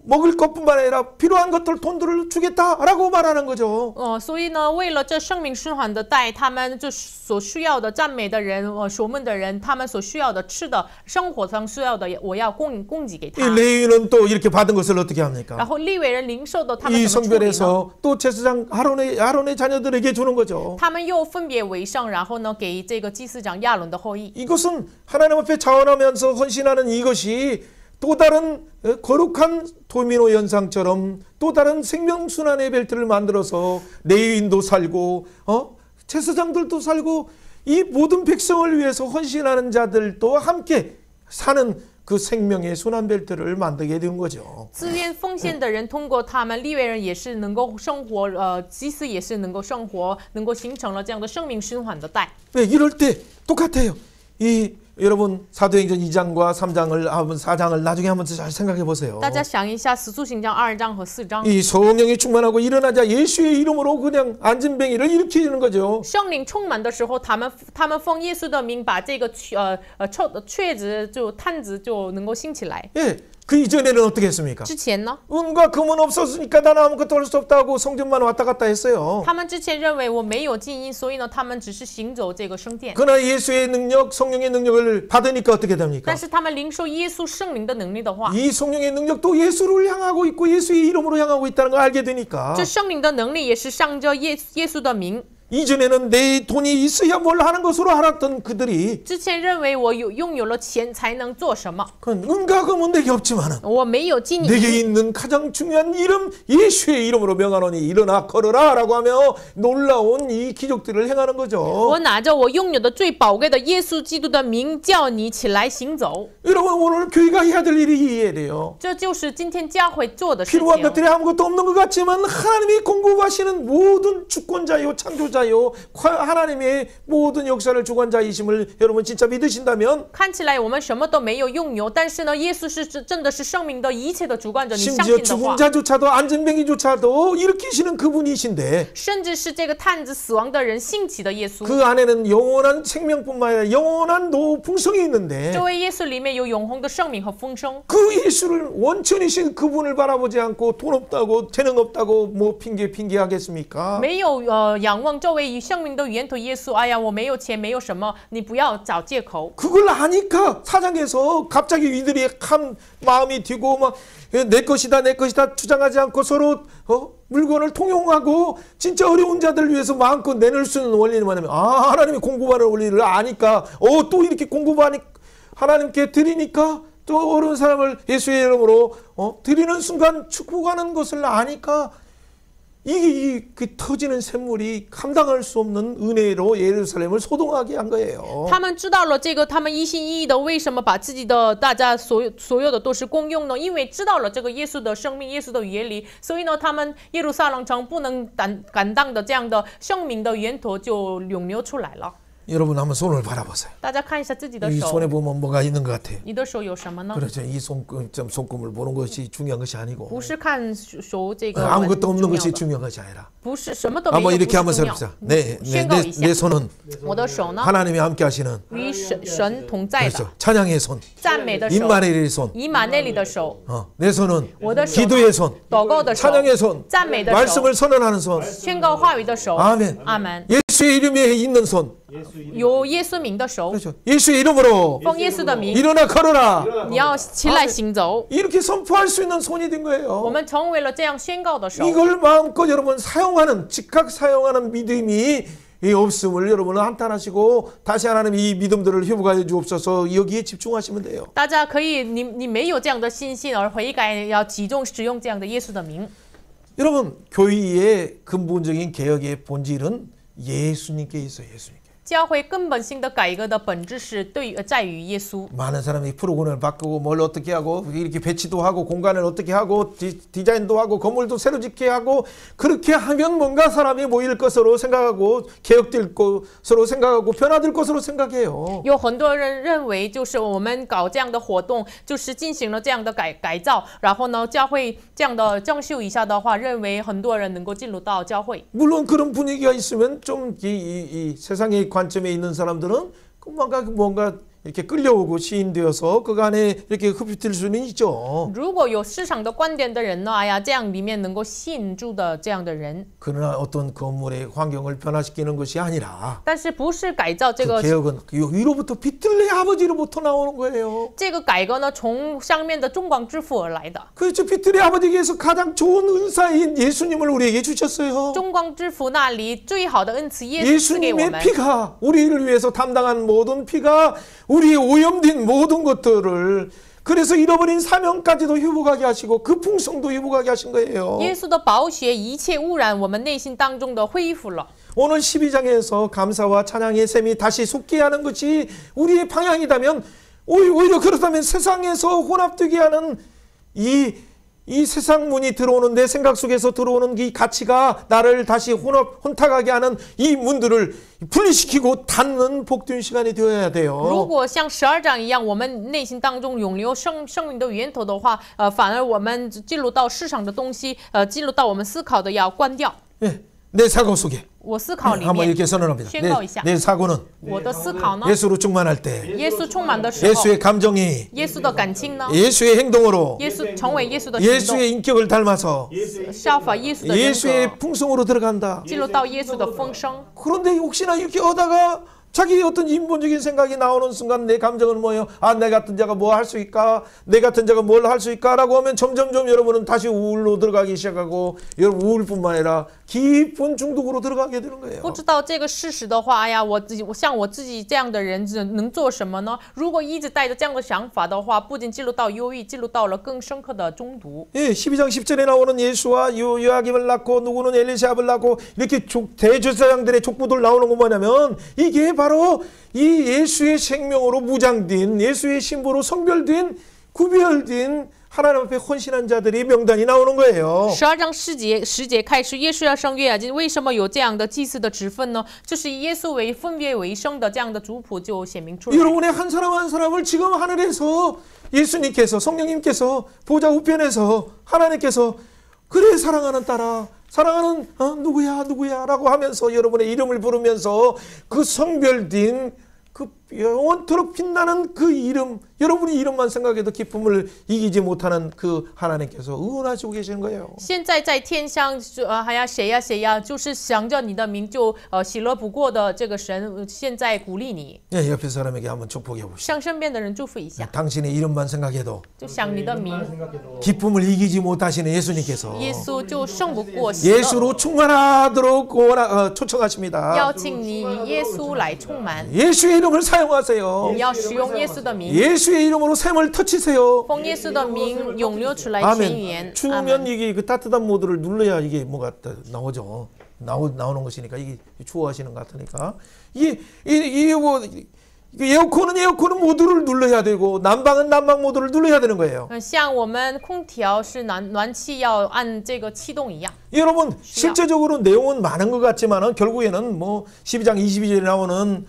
먹을 것뿐만 아니라 필요한 것들 돈들을 주겠다라고 말하는 거죠. 所以呢，为了这生命循环的带，他们就所需要的赞美的人，所问的人，他们所需要的吃的生活上需要的，我要供给给 이 他。 레위인은 또 이렇게 받은 것을 어떻게 然 합니까? 后利未人领受的，他们 이 怎么处理呢？ 성별에서 또 제사장 아론의 자녀들에게 주는 거죠. 他们又分别为圣，然后呢，给这个祭司长亚伦的后裔。 이것은 하나님 앞에 자원하면서 헌신하는 이것이 또 다른 거룩한 도미노 현상처럼 또 다른 생명순환의 벨트를 만들어서 레위인도 살고 제사장들도 살고 이 모든 백성을 위해서 헌신하는 자들도 함께 사는 그 생명의 순환 벨트를 만들게 된 거죠. 自愿奉献的人通过他们，利未人也是能够生活，祭司也是能够生活，能够形成了这样的生命循环的带。 네, 이럴 때 똑같아요. 여러분 사도행전 2장과 3장을 4장을 나중에 한번 잘 생각해 보세요. 大家想一下，《使徒行传》2章和4章， 이 성령이 충만하고 일어나자 예수의 이름으로 그냥 안진뱅이를 일으키는 거죠. 圣灵充满的时候，他们奉耶稣的名，把这个确子就探子就能够兴起来。 예, 그 이전에는 어떻게 했습니까? 之前呢， 은과 금은 없었으니까 나는 아무것도 할 수 없다고 성전만 왔다 갔다 했어요. 他们之前认为我没有金银，所以呢，他们只是行走这个圣殿。 그러나 예수의 능력, 성령의 능력을 받으니까 어떻게 됩니까? 但是他们领受耶稣圣灵的能力的话， 이 성령의 능력도 예수를 향하고 있고 예수의 이름으로 향하고 있다는 걸 알게 되니까 这圣灵的能力也是上着耶稣的名。 이전에는 내 돈이 있어야 뭘 하는 것으로 알았던 그들이 之前认为我拥有了钱才能做什么， 그건 은과 금은 내게 없지만은 我没有金银， 내게 있는 가장 중요한 이름 예수의 이름으로 명하노니 일어나 걸어라 라고 하며 놀라운 이 기적들을 행하는 거죠. 我拿着我拥有的最宝贵的耶稣基督的名，叫你起来行走。 여러분 오늘 교회가 해야 될 일이 이해해야 돼요. 这就是今天教会做的事 필요한 情。 것들이 아무것도 없는 것 같지만 하나님이 공급하시는 모든 주권자요 창조자요 하나님의 모든 역사를 주관자이심을 여러분 진짜 믿으신다면 看起来我们什么都没有拥有，但是呢，耶稣是真的是生命的一切的主管者。你相 심지어 信的 죽은 话， 자조차도 안전뱅이조차도 일으키시는 그분이신데 甚至是这个探子死亡的人兴起的耶稣。 그 안에는 영원한 생명뿐만 아니라 영원한 풍성이 있는데 这位耶稣里面有永恒的生命和丰盛。 그 예수를 원천이신 그분을 바라보지 않고 돈 없다고 재능 없다고 뭐 핑계하겠습니까? 没有仰望这位生命的源头耶稣。哎呀，我没有钱，没有什么，你不要找借口。 그걸 아니까 사장에서 갑자기 이들이 한 마음이 튀고 막 내 것이다 내 것이다 주장하지 않고 서로 물건을 통용하고 진짜 어려운 자들을 위해서 마음껏 내놓을 수 있는 원리는 뭐냐면 하나님이 공급하는 원리를 아니까 또 이렇게 공급하니 하나님께 드리니까 또 어려운 사람을 예수의 이름으로 드리는 순간 축복하는 것을 아니까 이게 그 터지는 샘물이 감당할 수 없는 은혜로 예루살렘을 소동하게 한 거예요. 他们知道了这个，他们一心一意的为什么把自己的大家所有的都是公用呢？因为知道了这个耶稣的生命、耶稣的原理，所以呢，他们耶路撒冷城不能敢当的这样的生命的源头就涌流出来了。 여러분 한번 손을 바라보세요. 大家看一下自己的 이 手， 손에 보면 뭐가 있는 것 같아요. 你的手有什么呢？ 그렇죠. 이 손금을 보는 것이 중요한 것이 아니고 不是看手这个 아무것도 없는 重要 것이 的， 중요한 것이 아니라 不是什么都没有， 한번 不 이렇게 是 한번 重要。 해봅시다. 宣告一下 내 손은 我的手呢， 하나님이 함께 하시는 与神同在的 그렇죠. 찬양의 손, 赞美的手， 임마누엘의 손, 以马内利的手， 내 손은 我的手呢， 기도의 손, 祷告的手， 찬양의 손, 赞美的手， 말씀을 선언하는 손, 宣告话语的手。 아멘. 阿门。 예수의 이름에 있는 손, 有耶稣名的手， 그렇죠. 예수의 이름으로 奉耶稣的名， 일어나 걸어라. 你要起来行走。 이렇게 선포할 수 있는 손이 된 我 거예요. 们成为了这样宣告的手。 이걸 마음껏 여러분 사용하는 즉각 사용하는 믿음이 없음을 여러분은 한탄하시고 다시 하나님 이 믿음들을 회복하여 주옵소서 여기에 집중하시면 돼요. 大家可以，你没有这样的信心而悔改，要集中使用这样的耶稣的名。 여러분 교회의 근본적인 개혁의 본질은 예수님께 있어요. 예수님께. 教会根本性的改革的本质是在于耶稣。 많은 사람이 프로그램을 바꾸고 뭘 어떻게 하고 이렇게 배치도 하고 공간을 어떻게 하고 디자인도 하고 건물도 새로 짓게 하고 그렇게 하면 뭔가 사람이 모일 것으로 생각하고 개혁될 것으로 생각하고 변화될 것으로 생각해요. 有很多人认为，就是我们搞这样的活动，就是进行了这样的改造，然后呢，教会这样的装修一下的话，认为很多人能够进入到教会。 물론 그런 분위기가 있으면 좀 이 세상의 관점에 있는 사람들은 뭔가 이렇게 끌려오고 시인되어서 그간에 이렇게 흡입될 수는 있죠. 如果有市场的观点的人呢，哎呀，这样里面能够吸引住的这样的人， 그러나 어떤 건물의 환경을 변화시키는 것이 아니라 但是不是改造这 그 个 개혁은 위로부터 비틀레 아버지로부터 나오는 거예요. 这个改革呢，从上面的中广之父而来的。 그렇죠. 비틀레 아버지께서 가장 좋은 은사인 예수님을 우리에게 주셨어요. 中光之父那里最好的恩赐，耶稣赐给我 예수님의 们。 피가 우리를 위해서 담당한 모든 피가 우리의 오염된 모든 것들을 그래서 잃어버린 사명까지도 회복하게 하시고 그 풍성도 회복하게 하신 거예요. 耶稣的宝血一切污染我们内心当中的恢复了。 오늘 12장에서 감사와 찬양의 셈이 다시 솟게 하는 것이 우리의 방향이라면 오히려 그렇다면 세상에서 혼합되게 하는 이 세상 문이 들어오는 내 생각 속에서 들어오는 이 가치가 나를 다시 혼탁하게 하는 이 문들을 분리시키고 닫는 복된 시간이 되어야 如 돼요. 果像12章一样，我们内心当中涌流生命的源头的话，反而我们进入到市场的东西，进入到我们思考的要关掉。 예, 내 사고 속에 我思考里 한번 面， 이렇게 선언합니다.宣告一下。 내 사고는 我的思考呢， 예수로 충만할 때 耶稣充满的时候， 예수의 감정이 耶稣的感情呢， 예수의 행동으로 耶稣成为耶稣的行动， 예수의 인격을 닮아서 效法耶稣的人格， 예수의 풍성으로 들어간다. 进入到耶稣的丰盛。 그런데 혹시나 이렇게 하다가 자기 어떤 인본적인 생각이 나오는 순간 내 감정은 뭐예요? 아, 내 같은 자가 뭐 할 수 있을까? 내 같은 자가 뭘 할 수 있을까라고 하면 점점점 여러분은 다시 우울로 들어가기 시작하고 여러분 우울뿐만 아니라 깊은 중독으로 들어가게 되는 거예요. 不知道这个事实的话，哎呀，我像我自己这样的人能做什么呢？如果一直带着这样的想法的话，不仅进入到忧郁，进入到了更深刻的中毒。 예, 12장 10절에 나오는 예수와 요아김을 낳고 누구는 엘리사압을 낳고 이렇게 대제사장들의 족보들 나오는 건 뭐냐면 이게 바로 이 예수의 생명으로 무장된 예수의 신부로 성별된 구별된 하나님 앞에 헌신한 자들이 명단이 나오는 거예요. 12章10节开始，耶稣要生约雅斤，为什么有这样的祭司的职分呢？就是耶稣为分别为圣的这样的族谱就显明出来。 여러분의 한 사람 한 사람을 지금 하늘에서 예수님께서 성령님께서 보좌 우편에서 하나님께서 그래 사랑하는 딸아 사랑하는 누구야라고 하면서 여러분의 이름을 부르면서 그 성별된 그 영원토록 빛나는 그 이름 여러분의 이름만 생각해도 기쁨을 이기지 못하는 그 하나님께서 응원하시고 계시는 거예요. 现在在天上，还呀谁呀，就是想着你的名就喜乐不过的这个神，现在鼓励你， 예, 옆에 사람에게 한번 축복해 보시죠. 向身边的人祝福一下， 당신의 이름만 생각해도 就想你的名， 기쁨을 이기지 못하시는 예수님께서 耶稣就胜不过喜乐， 예수로 충만하도록 초청하십니다. 邀请你以耶稣来充满， 예수의 이름을 사용하세요. 你要使用耶稣的名， 예수의 이름으로 샘을 터치세요. 奉耶稣的名涌流出来泉 아멘. 源。阿 추우면 门。 이게 그 따뜻한 모드를 눌러야 이게 뭐가 나오죠. 나오는 것이니까 이게 추워하시는 것 같으니까 에어컨은 모드를 눌러야 되고 난방은 난방 모드를 눌러야 되는 거예요. 像我们空调是暖气要按这个气动一样。 여러분 실제적으로 내용은 많은 것 같지만은 결국에는 뭐 12장 22절에 나오는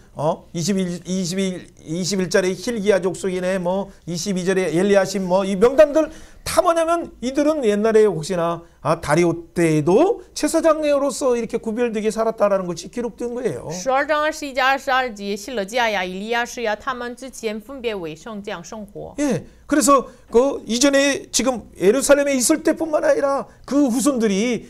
21절에 힐기야 족속이네 뭐 22절에 엘리야심 뭐 이 명단들 다 뭐냐면 이들은 옛날에 혹시나 다리오 때에도 제사장으로서 이렇게 구별되게 살았다라는 것이 기록된 거예요. 12章21节22节，希勒家呀、以利亚士呀，他们之前分别为圣，这样生活。 예, 그래서 그 이전에 지금 예루살렘에 있을 때뿐만 아니라 그 후손들이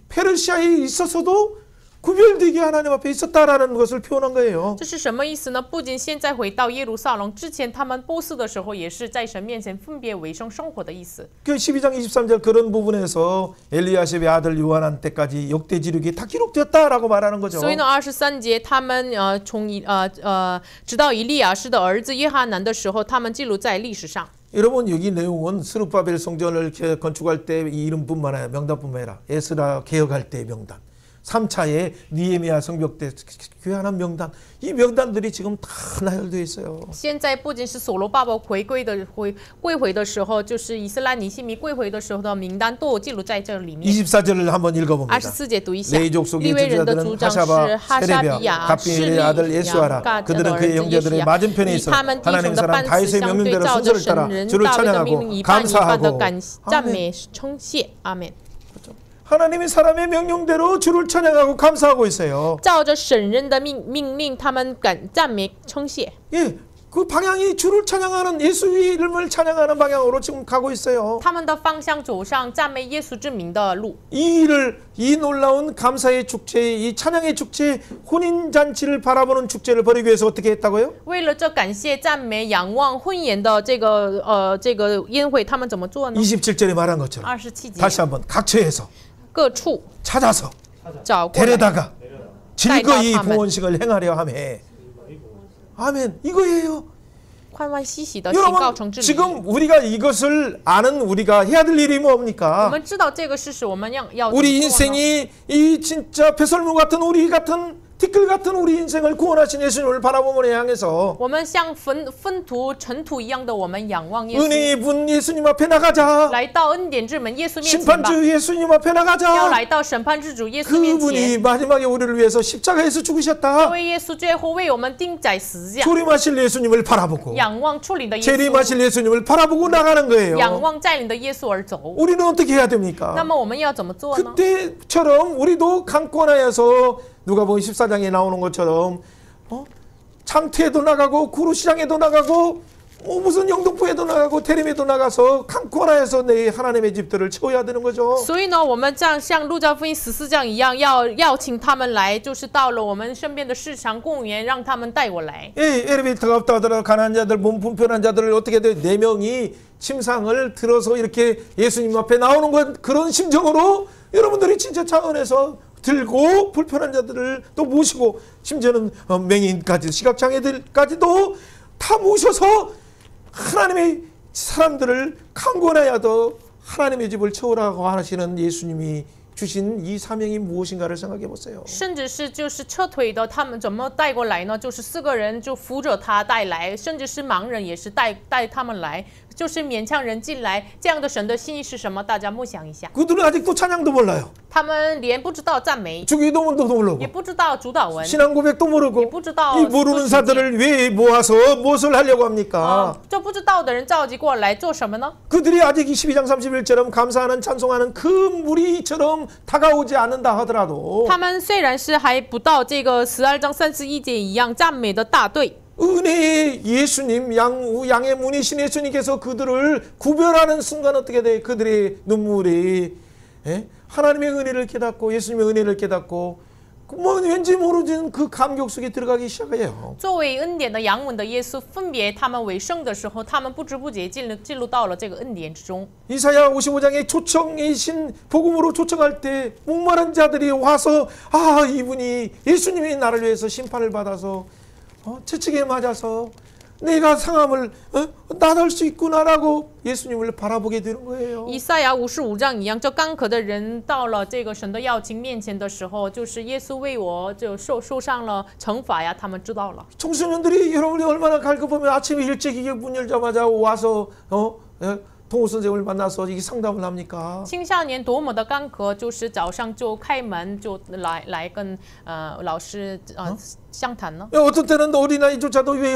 페르시아에 있어서도 구별되게 하나님 앞에 있었다라는 것을 표현한 거예요. 这是什么意思呢？不仅现在回到耶路撒冷，之前他们波斯的时候，也是在神面前分别为圣生活的意思。 그 12장 23절 그런 부분에서 엘리야십의 아들 요한한 때까지 역대 지력이 다 기록되었다라고 말하는 거죠. 所以呢，23节他们直到以利亚士的儿子约翰南的时候，他们记录在历史上。 여러분 여기 내용은 스룹바벨 성전을 건축할 때 이 이름뿐만 아니라 명단뿐만 아니라 에스라 개혁할 때의 명단 3차의 니에미야 성벽 때 교환한 명단 이 명단들이 지금 다 나열되어 있어요. 现在不仅是所罗巴伯归回的时候，就是以色列尼希米归回的时候的名单都记录在这里面。 24절을 한번 읽어봅니다. 24节读一下。 레위 족속의 利未人的 지도자들은 族长是 하샤바, 哈沙 세레비아, 比亚、 갑비엘의 아들 예수아라 그들은 그의 형제들의 맞은편에 있어 하나님의 사람 다윗의 명령대로 순서를 따라 주를 찬양하고 감사하고 아멘. 하나님의 사람의 명령대로 주를 찬양하고 감사하고 있어요. 照着神人的命令，他们赞美称谢。 예, 그 방향이 주를 찬양하는 예수 이름을 찬양하는 방향으로 지금 가고 있어요. 他们的方向走上赞美耶稣之名的路。 이 놀라운 감사의 축제, 이 찬양의 축제, 혼인 잔치를 바라보는 축제를 벌이기 위해서 어떻게 했다고요? 为了这感谢、赞美、仰望婚宴的这个宴会，他们怎么做呢？ 27절에 말한 것처럼 27节 다시 한번 각처에서 各处 찾아서 找过来， 데려다가 즐거이 아멘. 봉헌식을 행하려 하며 아멘. 이거예요. 欢欢喜喜的行告 여러분 成之礼。 지금 우리가 이것을 아는 우리가 해야 될 일이 我 뭡니까? 们知道这个事实，我们要怎么 우리 做呢？ 인생이 이 진짜 배설물 같은 우리 같은 티끌 같은 우리 인생을 구원하신 예수님을 바라보며 향해서 我们像粪土、尘土一样的，我们仰望耶稣， 은혜의 분 예수님 앞에 나가자. 来到恩典之门耶稣面前吧， 심판주 예수님 앞에 要 나가자. 来到审判之主耶稣面 그분이 前。 마지막에 우리를 위해서 십자가에서 这 죽으셨다. 位耶稣最后为我们钉在十字架， 조림하실 예수님을 바라보고 仰望处理的耶稣， 재림하실 예수님을 바라보고 나가는 거예요. 仰望带领的耶稣而走。 우리는 어떻게 해야 됩니까? 那么我们要怎么做呢？ 그때처럼 우리도 강권하여서 누가복음 14장에 나오는 것처럼 장태에도 나가고 구루시장에도 나가고 무슨 영등포에도 나가고 대림에도 나가서 강권하여서 내 하나님의 집들을 채워야 되는 거죠. 所以呢，我们这样像路加福音14章一样，要邀请他们来，就是到了我们身边的市场公园，让他们带我来。 엘리베이터가 없다 하더라도 가난한 자들, 몸 불편한 자들을 어떻게 돼? 4명이 침상을 들어서 이렇게 예수님 앞에 나오는 것, 그런 심정으로 여러분들이 진짜 차원에서 들고 불편한 자들을 또 모시고 심지어는 맹인까지 시각장애들까지도 다 모셔서 하나님의 사람들을 강권하여도 하나님의 집을 채우라고 하시는 예수님이 주신 이 사명이 무엇인가를 생각해 보세요. 甚至是就是撤退的，他们怎么带过来呢？就是4个人就扶着他带来，甚至是盲人也是带他们来，就是勉强人进来。这样的神的心意是什么？大家默想一下。 그들은 아직도 찬양도 몰라요. 他们连不知道赞美， 주기도문도 모르고 也不知道主祷文， 신앙 고백도 모르고 也不知道 이 모르는 사들을 왜 모아서 무엇을 하려고 합니까? 这不知道的人召集过来做什么呢？ 그들이 아직 22장 31절처럼 감사하는 찬송하는 그 무리처럼 다가오지 않는다 하더라도 他们虽然是还不到这个12章31节一样赞美的大队， 은혜의 예수님 양의 문이신 예수님께서 그들을 구별하는 순간 어떻게 돼? 그들의 눈물이 하나님의 은혜를 깨닫고 예수님의 은혜를 깨닫고 뭐 왠지 모르는 그 감격 속에 들어가기 시작해요. 作为恩典的仰吻的耶稣，分别他们为圣的时候，他们不知不觉进入到了这个恩典之中。 이사야 55장에 초청이신 복음으로 초청할 때 목마른 자들이 와서 이분이 예수님이 나를 위해서 심판을 받아서 채찍에 맞아서 내가 상함을 나설 수 있구나라고 예수님을 바라보게 되는 거예요. 以赛亚55章一样，这干渴的人到了这个神的要请面前的时候，就是耶稣为我就受上了惩罚呀，他们知道了。 청소년들이 여러분이 얼마나 갈급하면 아침에 일찍 이게 문 열자마자 와서 동호 선생님을 만나서 이게 상담을 합니까? 青少年多么的干渴，就是早上就开门就来跟老师相谈呢。 어떤 때는 어린아이조차도 왜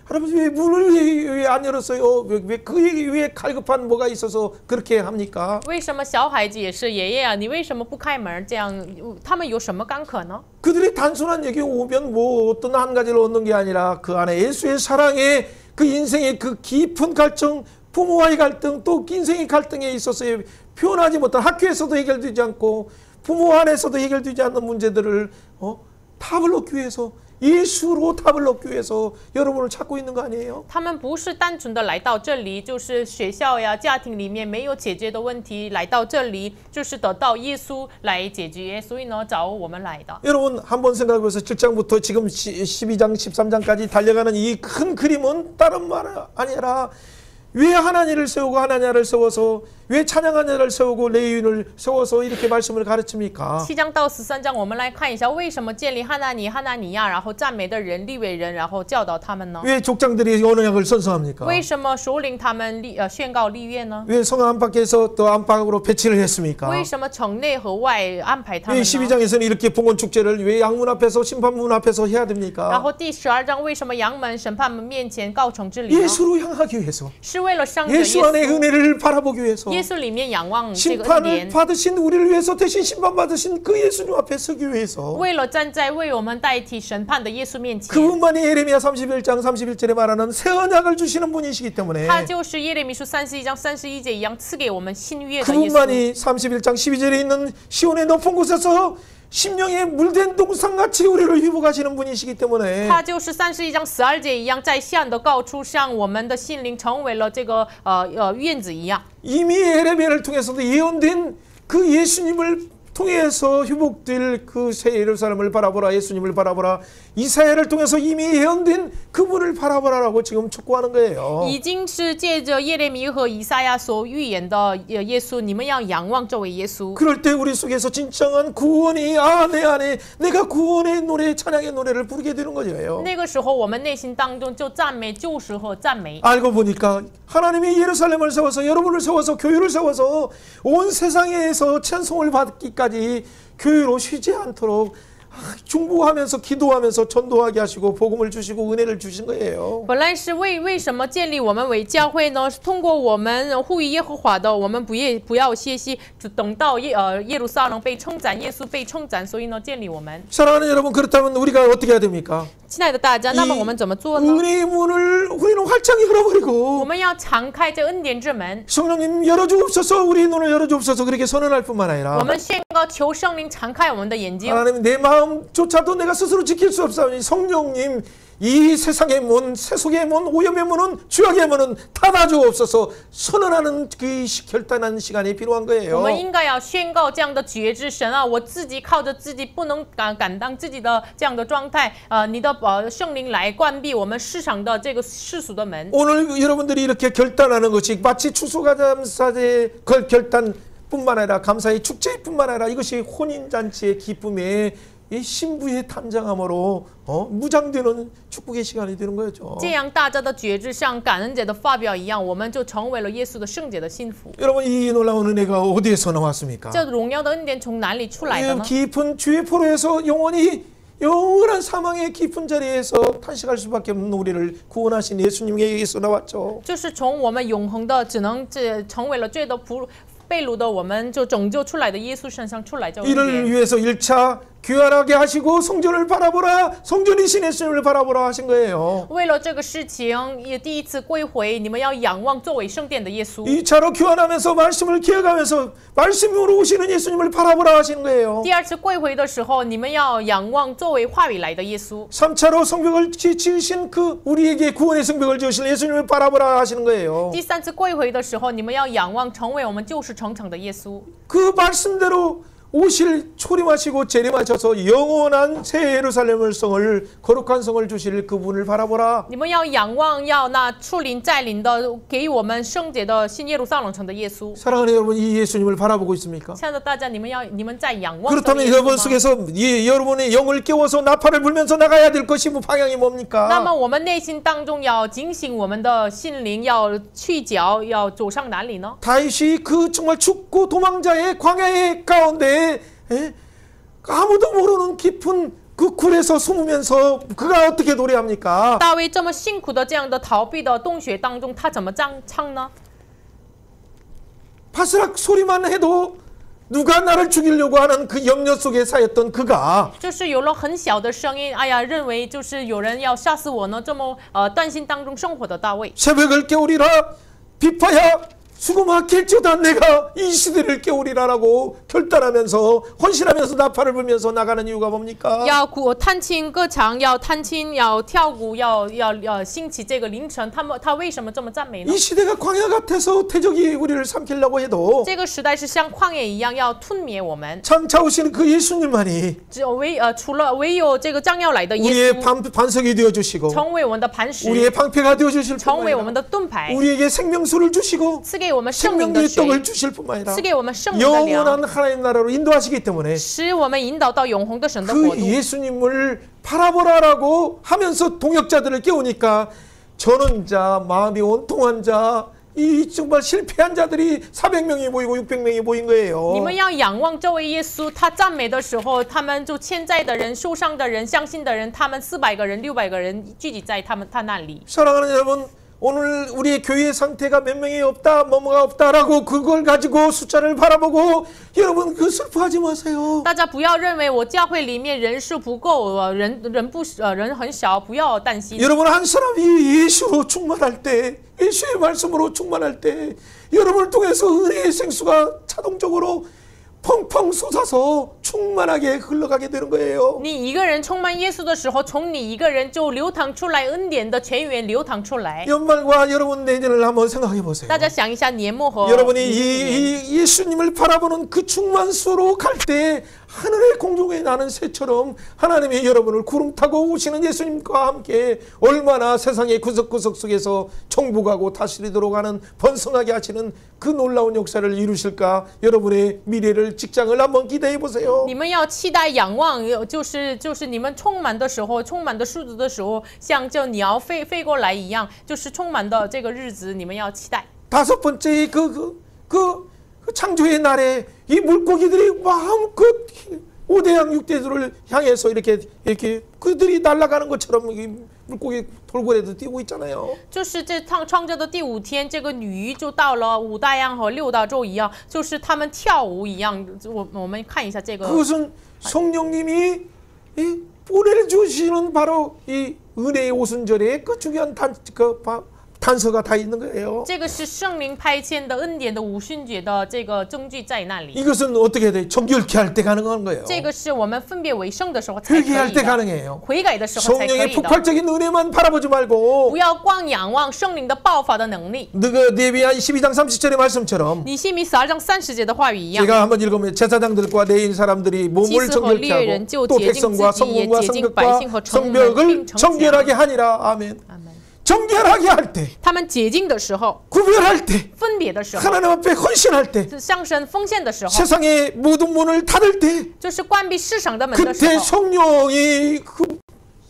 할아버지 왜 문을 왜 안 열었어요? 왜 그에게 왜 갈급한 뭐가 있어서 그렇게 합니까? 为什么小孩子也是爷爷啊？你为什么不开门？这样他们有什么干渴呢？ 그들이 단순한 얘기 오면 뭐 어떤 한 가지를 얻는 게 아니라 그 안에 예수의 사랑에 그 인생의 그 깊은 갈증 부모와의 갈등 또 인생의 갈등에 있어서의 표현하지 못한 학교에서도 해결되지 않고 부모 안에서도 해결되지 않는 문제들을 답을 얻기 위해서 예수로 답을 얻기 위해서 여러분을 찾고 있는 거 아니에요? 他们不是单纯的来到这里，就是学校呀、家庭里面没有解决的问题，来到这里就是得到耶稣来解决，所以呢，找我们来的。 여러분 한번 생각해보세요. 7장부터 지금 12장 13장까지 달려가는 이 큰 그림은 다른 말 아니라 왜 하나님을 세우고 하나냐를 세워서 왜 찬양하냐를 세우고 레위인을 세워서 이렇게 말씀을 가르칩니까? 7章到13章，我们来看一下为什么建立哈拿尼亚，然后赞美的人、利未人，然后教导他们呢？ 왜 족장들이 언약을 선서합니까? 为什么首领他们宣告立约呢？ 왜 성 안팎에서 또 안팎으로 배치를 했습니까? 为什么城内和外安排他们 왜 呢？ 12장에서는 이렇게 봉헌 축제를 왜 양문 앞에서 심판문 앞에서 해야 然 됩니까? 后第12章为什么阳门审判门面前告成之礼呢？ 예수로 향하기 위해서 是为了上着耶 예수 안의 稣， 은혜를 바라보기 위해서 耶稣里面仰望这个恩 심판을 典， 받으신 우리를 위해서 대신 심판 받으신 그 예수님 앞에 서기 위해서 为了站在为我们代替审判的耶稣面前， 그분만이 예레미야 31장 31절에 말하는 새 언약을 주시는 분이시기 때문에 他就是耶利米书31章31节一样赐给我们新约的耶稣。 그분만이 31장 12절에 있는 시온의 높은 곳에서 심령에 물된 동상같이 우리를 회복하시는 분이시기 때문에 他就是31章12节一样，在向的高处，像我们的心灵成为了这个院子一样。 이미 예레미야를 통해서도 예언된 그 예수님을 통해서 회복될 그 새 예루살렘을 바라보라, 예수님을 바라보라, 이사야를 통해서 이미 예언된 그분을 바라보라라고 지금 촉구하는 거예요. 已经是借着耶利米和以赛亚所预言的耶稣，你们要仰望这位耶稣。 그럴 때 우리 속에서 진정한 구원이 내 안에 내가 구원의 노래, 찬양의 노래를 부르게 되는 거예요. 那个时候，我们内心当中就赞美救赎和赞美。 알고 보니까 하나님이 예루살렘을 세워서 여러분을 세워서 교회를 세워서 온 세상에서 찬송을 받기까지 교회로 쉬지 않도록 중보하면서 기도하면서 전도하게 하시고 복음을 주시고 은혜를 주신 거예요. 本来是为什么建立我们为教会呢？是通过我们呼吁耶和华的，我们不要歇息，只等到耶路撒冷被称赞，耶稣被称赞，所以呢建立我们。 사랑하는 여러분, 그렇다면 우리가 어떻게 해야 됩니까? 亲爱的大家，那么我们怎么做呢？ 은혜의 문을 우리는 활짝 열어버리고 我们要敞开这恩典之门， 성령님 열어주옵소서, 우리 눈을 열어주옵소서 그렇게 선언할 뿐만 我 아니라 们宣告求圣灵敞开我们的眼睛。 하나님 내 마음조차도 내가 스스로 지킬 수 없사오니 성령님 이 세상의 문, 세속의 문, 오염의 문은 죄악의 문은 닫아주옵소서 선언하는 그 결단하는 시간이 필요한 我 거예요. 们应该要宣告这样的觉知，神啊，我自己靠着自己不能敢当自己的这样的状态，你的圣灵来关闭我们世上的这个世俗的门。 오늘 여러분들이 이렇게 결단하는 것이 마치 추수감사의 결단뿐만 아니라 감사의 축제뿐만 아니라 이것이 혼인잔치의 기쁨의 이 신부의 탄장함으로 무장되는 축복의 시간이 되는 거죠. 这样大家的觉知像感恩节的发表一样，我们就成为了耶稣的圣洁的幸福。 여러분 이 놀라운 은혜가 어디에서 나왔습니까? 这荣耀的恩典从哪里出来的呢？ 깊은 주의 포로에서 영원한 사망의 깊은 자리에서 탄식할 수밖에 없는 우리를 구원하신 예수님에게서 나왔죠. 就是从我们永恒的只能成为了罪的被掳的，我们就拯救出来的耶稣身上出来这恩 이를 典。 위해서 1차 귀환하게 하시고 성전을 바라보라, 성전이신 예수님을 바라보라 하신 거예요. 为了这个事情，也第一次归回，你们要仰望作为圣殿的耶稣。 2차로 귀환하면서 말씀을 기억하면서 말씀으로 오시는 예수님을 바라보라 하시는 거예요. 第二次归回的时候，你们要仰望作为话语来的耶稣。 3차로 성벽을 지으신 그 우리에게 구원의 성벽을 지으실 예수님을 바라보라 하시는 거예요. 第三次归回的时候，你们要仰望成为我们救世成城的耶稣。 그 말씀대로 오실 초림하시고 재림하셔서 영원한 새 예루살렘을 성을 거룩한 성을 주실 그분을 바라보라. 你们要仰望，要那出临在临的，给我们圣洁的新耶路撒冷城的耶稣。 사랑하는 여러분, 이 예수님을 바라보고 있습니까? 亲爱的大家，你们在仰望这位 그렇다면 耶稣 여러분 吗？ 속에서 여러분의 영을 깨워서 나팔을 불면서 나가야 될 것이 방향이 那 뭡니까? 么我们内心当中要警醒我们的心灵，要去脚，要走上哪里呢？ 다윗이 그 정말 죽고 도망자의 광야의 가운데 아무도 모르는 깊은 그 굴에서 숨으면서 그가 어떻게 노래합니까? 大卫这么辛苦的这样的逃避的洞穴当中，他怎么唱呢？ 바스락 소리만 해도 누가 나를 죽이려고 하는 그 염려 속에 쌓였던 그가 就是有了很小的声音，哎呀，认为就是有人要杀死我呢，这么担心当中生活的大卫。 새벽을 깨우리라 비파야 수고막힐지어다 내가 이 시대를 깨우리라라고 결단하면서 헌신하면서 나팔을 불면서 나가는 이유가 뭡니까? 要探亲歌唱，要探亲，要跳舞，要兴起这个凌晨。他为什么这么赞美呢？ 이 시대가 광야 같아서 태적이 우리를 삼키려고 해도 这个时代是像旷野一样要吞灭我们， 장차 오시는 그 예수님만이 只有唯有这个将要来的耶 우리의 稣， 반석이 되어주시고 成为我们的磐石， 우리의 방패가 되어주실 成 뿐만 为我们 아니라 的盾牌， 우리에게 생명수를 주시고 赐给我们生命的 생명의 水， 떡을 주실 뿐만 아니라 赐给我们生命的粮， 영원한 하나님 나라로 인도하시기 때문에 使我们引导到永恒的神的国 그 度。 예수님을 바라보라라고 하면서 동역자들을 깨우니까 전원자, 마음이 온통한 자, 이 정말 실패한 자들이 400명이 모이고 600명이 모인 你 거예요. 们要仰望这位耶稣，他赞美的时候，他们就欠债的人、受伤的人、相信的人，他们400个人、600个人聚集在他那里。 사랑하는 여러분, 오늘 우리의 교회의 상태가 몇 명이 없다, 뭐뭐가 없다라고 그걸 가지고 숫자를 바라보고 여러분 그 슬퍼하지 마세요. 大家不要认为我教会里面人数不够，人很少，不要担心。 여러분 한 사람이 예수로 충만할 때, 예수의 말씀으로 충만할 때 여러분을 통해서 은혜의 생수가 자동적으로 펑펑 솟아서 충만하게 흘러가게 되는 거예요. 你一个人充满耶稣的时候，从你一个人就流淌出来恩典的泉源流淌出来。 연말과 여러분 내년을 한번 생각해 보세요. 大家想一下年末和 여러분이 이 예수님을 바라보는 그 충만수로 갈 때 하늘의 공중에 나는 새처럼 하나님이 여러분을 구름 타고 오시는 예수님과 함께 얼마나 세상의 구석구석 속에서 정복하고 다스리도록 하는 번성하게 하시는 그 놀라운 역사를 이루실까 여러분의 미래를 직장을 한번 기대해 보세요. 你们要期待仰望，就是你们充满的时候，充满的数字的时候，像就鸟飞过来一样，就是充满的这个日子，你们要期待。 다섯 번째 그 창조의 날에 이 물고기들이 마음껏 5대양 6대들을 향해서 이렇게 그들이 날아가는 것처럼 이 물고기 돌고래도 뛰고 있잖아요. 就是这创造的第5天，这个鱼就到了5大洋和6大洲一样，就是他们跳舞一样。我们看一下这个。 그것은 성령님이 이 보내주시는 바로 이 은혜의 오순절에 그 중요한 단서가 다 있는 거예요. 这个是圣灵派遣的恩典的五旬节的这个证据在那里。 이것은 어떻게 돼? 정결케 할 때 가능한 거예요. 这个是我们分别为圣的时候才可以 회개할 때 的， 가능해요. 悔改的时候才可 성령의 以的。 폭발적인 은혜만 바라보지 말고 不要光仰望圣灵的爆发的能力。 너가 네비야 12장 30절의 말씀처럼 尼希米12章30节的话语一样。 제가 한번 읽으면 제사장들과 레인 사람들이 몸을 정결케 하고 또 백성과 성문과 성벽과 성벽을 정결하게 하니라. 아멘. 정결하게 할 때, 他们洁净的时候， 구별할 때, 分别的时候， 하나님 앞에 헌신할 때, 向神奉献的时候， 세상의 모든 문을 닫을 때, 就是关闭世上的门的时 그때 候， 성령이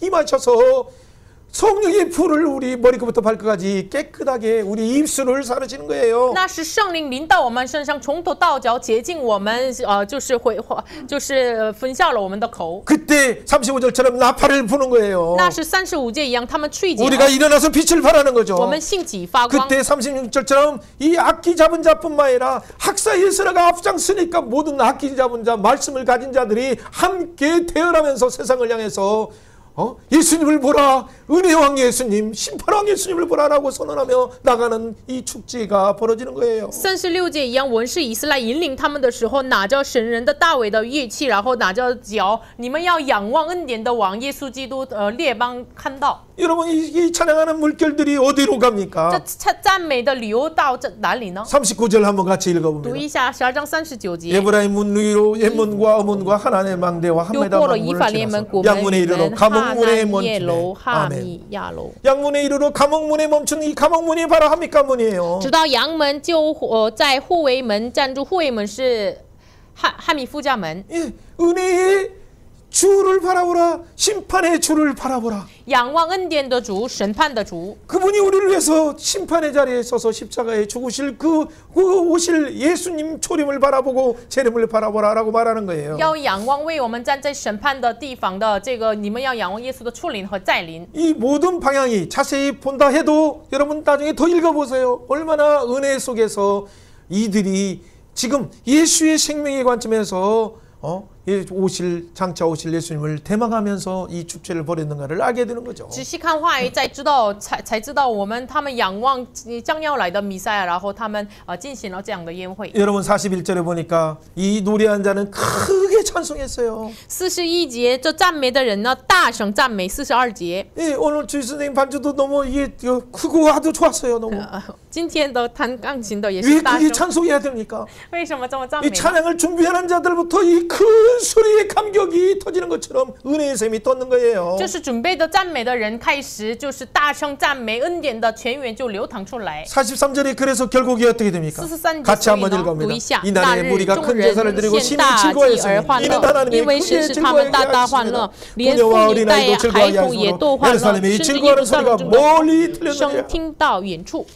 임하셔서 성령의 불을 우리 머리끝부터 발끝까지 깨끗하게 우리 입술을 사르시는 거예요. 那是圣灵临到我们身上，从头到脚洁净我们，就是焚烧了我们的口。 그때 35절처럼 나팔을 부는 거예요. 那是35节一样，他们吹角， 우리가 일어나서 빛을 발하는 我 거죠. 们兴起发光。 그때 36절처럼 이 악기 잡은 자뿐만 아니라 학사 예수라가 앞장서니까 모든 악기 잡은 자, 말씀을 가진 자들이 함께 태어나면서 세상을 향해서 예수님을 보라, 은혜왕 예수님, 심판왕 예수님을 보라라고 선언하며 나가는 이 축제가 벌어지는 거예요. 36节一样，文士以斯来引领他们的时候，拿着神人的大卫的乐器，然后拿着角，你们要仰望恩典的王耶稣基督，列邦看到。 여러분 이 찬양하는 물결들이 어디로 갑니까? 这赞美的流到这哪里呢？ 39절 한번 같이 读 읽어봅니다. 一下12章39节。 에브라임 문 위로 옛문과 어문과 하나님의 망대와 又 한메다 过了以 망문을 法莲门、 지나서 古门、 양문에 雨 이르러 门、哈 감옥문에 南耶楼、 멈추네. 哈 아멘. 米亚楼， 양문에 이르러 감옥문에 멈춘 이 감옥문이 바로 한미가 문이에요. 直到阳门就在护卫门站住，护卫门是哈米夫家门。 예, 은혜의 주를 바라보라, 심판의 주를 바라보라. 仰望恩典的主，审判的主， 그분이 우리를 위해서 심판의 자리에 서서 십자가에 죽으실 그 오실 예수님 초림을 바라보고 재림을 바라보라라고 말하는 거예요. 要仰望为我们站在审判的地方的这个，你们要仰望耶稣的出临和再临。 이 모든 방향이 자세히 본다 해도 여러분 나중에 더 읽어보세요. 얼마나 은혜 속에서 이들이 지금 예수의 생명의 관점에서 장차 오실 예수님을 대망하면서 이 축제를 벌였는가를 알게 되는 거죠. 仔细看话语，才知道他们仰望将要来的弥赛亚，然后他们进行了这样的宴会。 여러분 41절에 보니까 이 노래한 자는 크게 찬송했어요. 41节，这赞美的人呢，大声赞美。42节， 예, 오늘 주일 선생님 반주도 너무 이게 크고 아주 좋았어요. 너무. 今天的弹钢琴的也 왜 是大 그게 声。 찬송해야 됩니까? 为什么这么赞美 이 呢？ 찬양을 준비하는 자들부터 이 큰 소리의 감격이 터지는 것처럼 은혜의 샘이 떴는 거예요. 就是准备的赞美的人开始，就是大声赞美，恩典的泉源就流淌出来。 43절이 그래서 결국이 어떻게 됩니까? 43节， 같이 所以 한번 呢，读 읽어봅니다. 一下。 이 那 날에 日 무리가 众 큰 제사를 人 드리고 献 심히 大祭而 즐거워했으니 欢 이는 乐， 하나님의 因为 크게 是他们大 즐거워하게 大欢乐 하셨습니다. ，连 부녀와 妇女带 어린아이도 孩 즐거워하게 童也都 하시므로 欢乐， 예루살렘의 甚至耶路 즐거워하는 撒 소리가 冷中 멀리 的声 들렸느니라. 听到远处。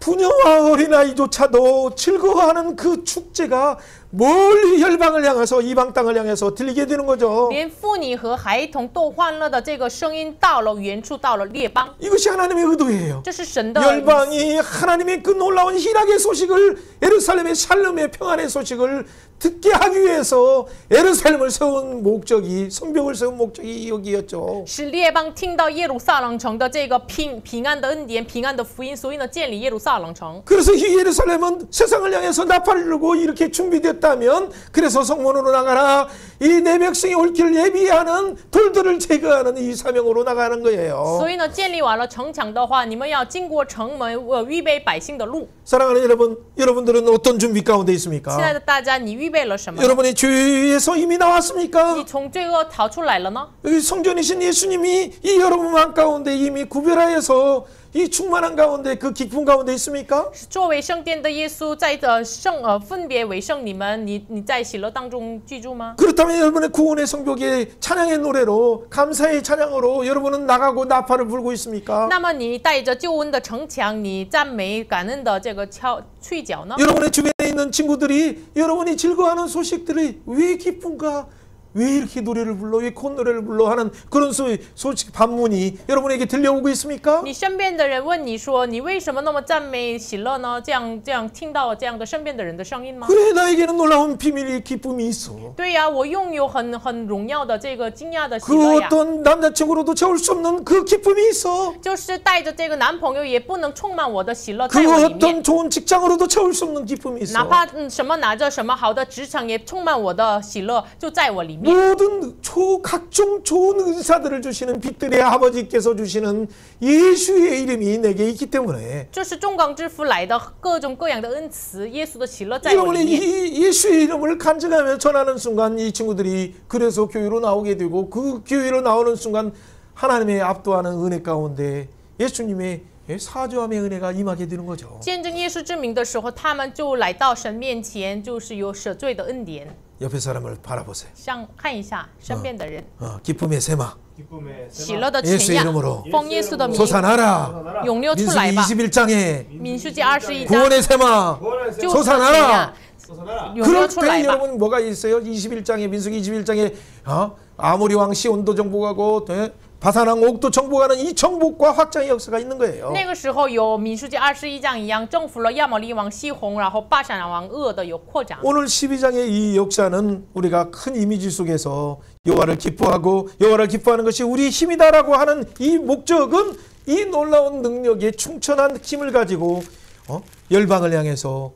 부녀와 어린아이조차도 즐거워하는 그 축제가 멀리 혈방을 향해서 이방 땅을 향해서 들리게 되는 거죠. 连妇女和孩童都欢乐的这个声音到了远处，到了列邦， 이것이 하나님의 의도예요. 这是神的。 열방이 하나님의 그 놀라운 희락의 소식을 예루살렘의 샬롬의 평안의 소식을 듣게 하기 위해서 예루살렘을 세운 목적이 성벽을 세운 목적이 여기였죠. 使列邦听到耶路撒冷城的这个平安的恩典、平安的福音，所以呢，建立耶路撒冷城。 그래서 이 예루살렘은 세상을 향해서 나팔을 불고 이렇게 준비됐다면 그래서 성문으로 나가라 이 내 백성이 올 길을 예비하는 돌들을 제거하는 이 사명으로 나가는 거예요. 所以呢，建立完了城墙的话，你们要经过城门，预备百姓的路。 사랑하는 여러분, 여러분들은 어떤 준비 가운데 亲爱 있습니까? 的大家，你预备了什么？ 여러분이 죄에서 이미 나왔습니까? 你从罪恶逃出来了呢？ 여기 성전이신 예수님이 이 여러분 마음 가운데 이미 구별하여서 이 충만한 가운데 그 기쁨 가운데 있습니까? 作为圣殿的耶稣在分别为圣，你们你在喜乐当中居住吗？ 그렇다면 여러분의 구원의 성벽에 찬양의 노래로 감사의 찬양으로 여러분은 나가고 나팔을 불고 있습니까? 那么你带着救恩的城墙，你赞美感恩的这个吹角呢？ 여러분의 주변에 있는 친구들이 여러분이 즐거워하는 소식들이 왜 기쁜가? 왜 이렇게 노래를 불러? 왜 콧노래를 불러? 하는 그런 소식 반문이 여러분에게 들려오고 있습니까? 你身边的人问你说，你为什么那么赞美喜乐呢？这样听到这样的身边的人的声音吗？ 그래 나에게는 놀라운 비밀의 기쁨이 있어. 对呀，我拥有很荣耀的这个惊讶的喜 그 乐呀， 어떤 남자친구로도 채울 수 없는 그 기쁨이 있어. 就是带着这个男朋友也不能充满我的喜乐 그 在我里面。 어떤 좋은 직장으로도 채울 수 없는 기쁨이 哪 있어. 怕什么拿着什么好的职场也充满我的喜乐，就在我里面。 모든 각종 좋은 은사들을 주시는 빛들의 아버지께서 주시는 예수의 이름이 내게 있기 때문에 这是众港之父来的各种各样的恩慈，耶稣的喜乐在我里 여러분이 面。 이 예수의 이름을 간증하며 전하는 순간 이 친구들이 그래서 교회로 나오게 되고 그 교회로 나오는 순간 하나님의 압도하는 은혜 가운데 예수님의 사죄함의 은혜가 임하게 되는 거죠. 见证耶稣之名的时候，他们就来到神面前，就是有赦罪的恩典。 옆에 사람을 바라보세요. 看一下身边的人， 기쁨의 세마 喜乐的 예수의 泉呀， 이름으로 奉耶稣的名 솟아나라. 涌流出 민수기 来吧。 21장에 民书记21章， 구원의 세마 救赎的泉 솟아나라. 呀，涌流 그럴 出来 때 吧。 여러분 뭐가 있어요? 21장에 민수기 21장에 아모리 왕 시온도 정복하고 바산왕 옥도 정복하는 이 정복과 확장의 역사가 있는 거예요. 那个时候有民书记21章一样，征服了亚摩利王西宏，然后巴珊王恶的有扩展。 오늘 12장의 이 역사는 우리가 큰 이미지 속에서 여호와를 기뻐하고 여호와를 기뻐하는 것이 우리의 힘이다라고 하는 이 목적은 이 놀라운 능력에 충천한 힘을 가지고 열방을 향해서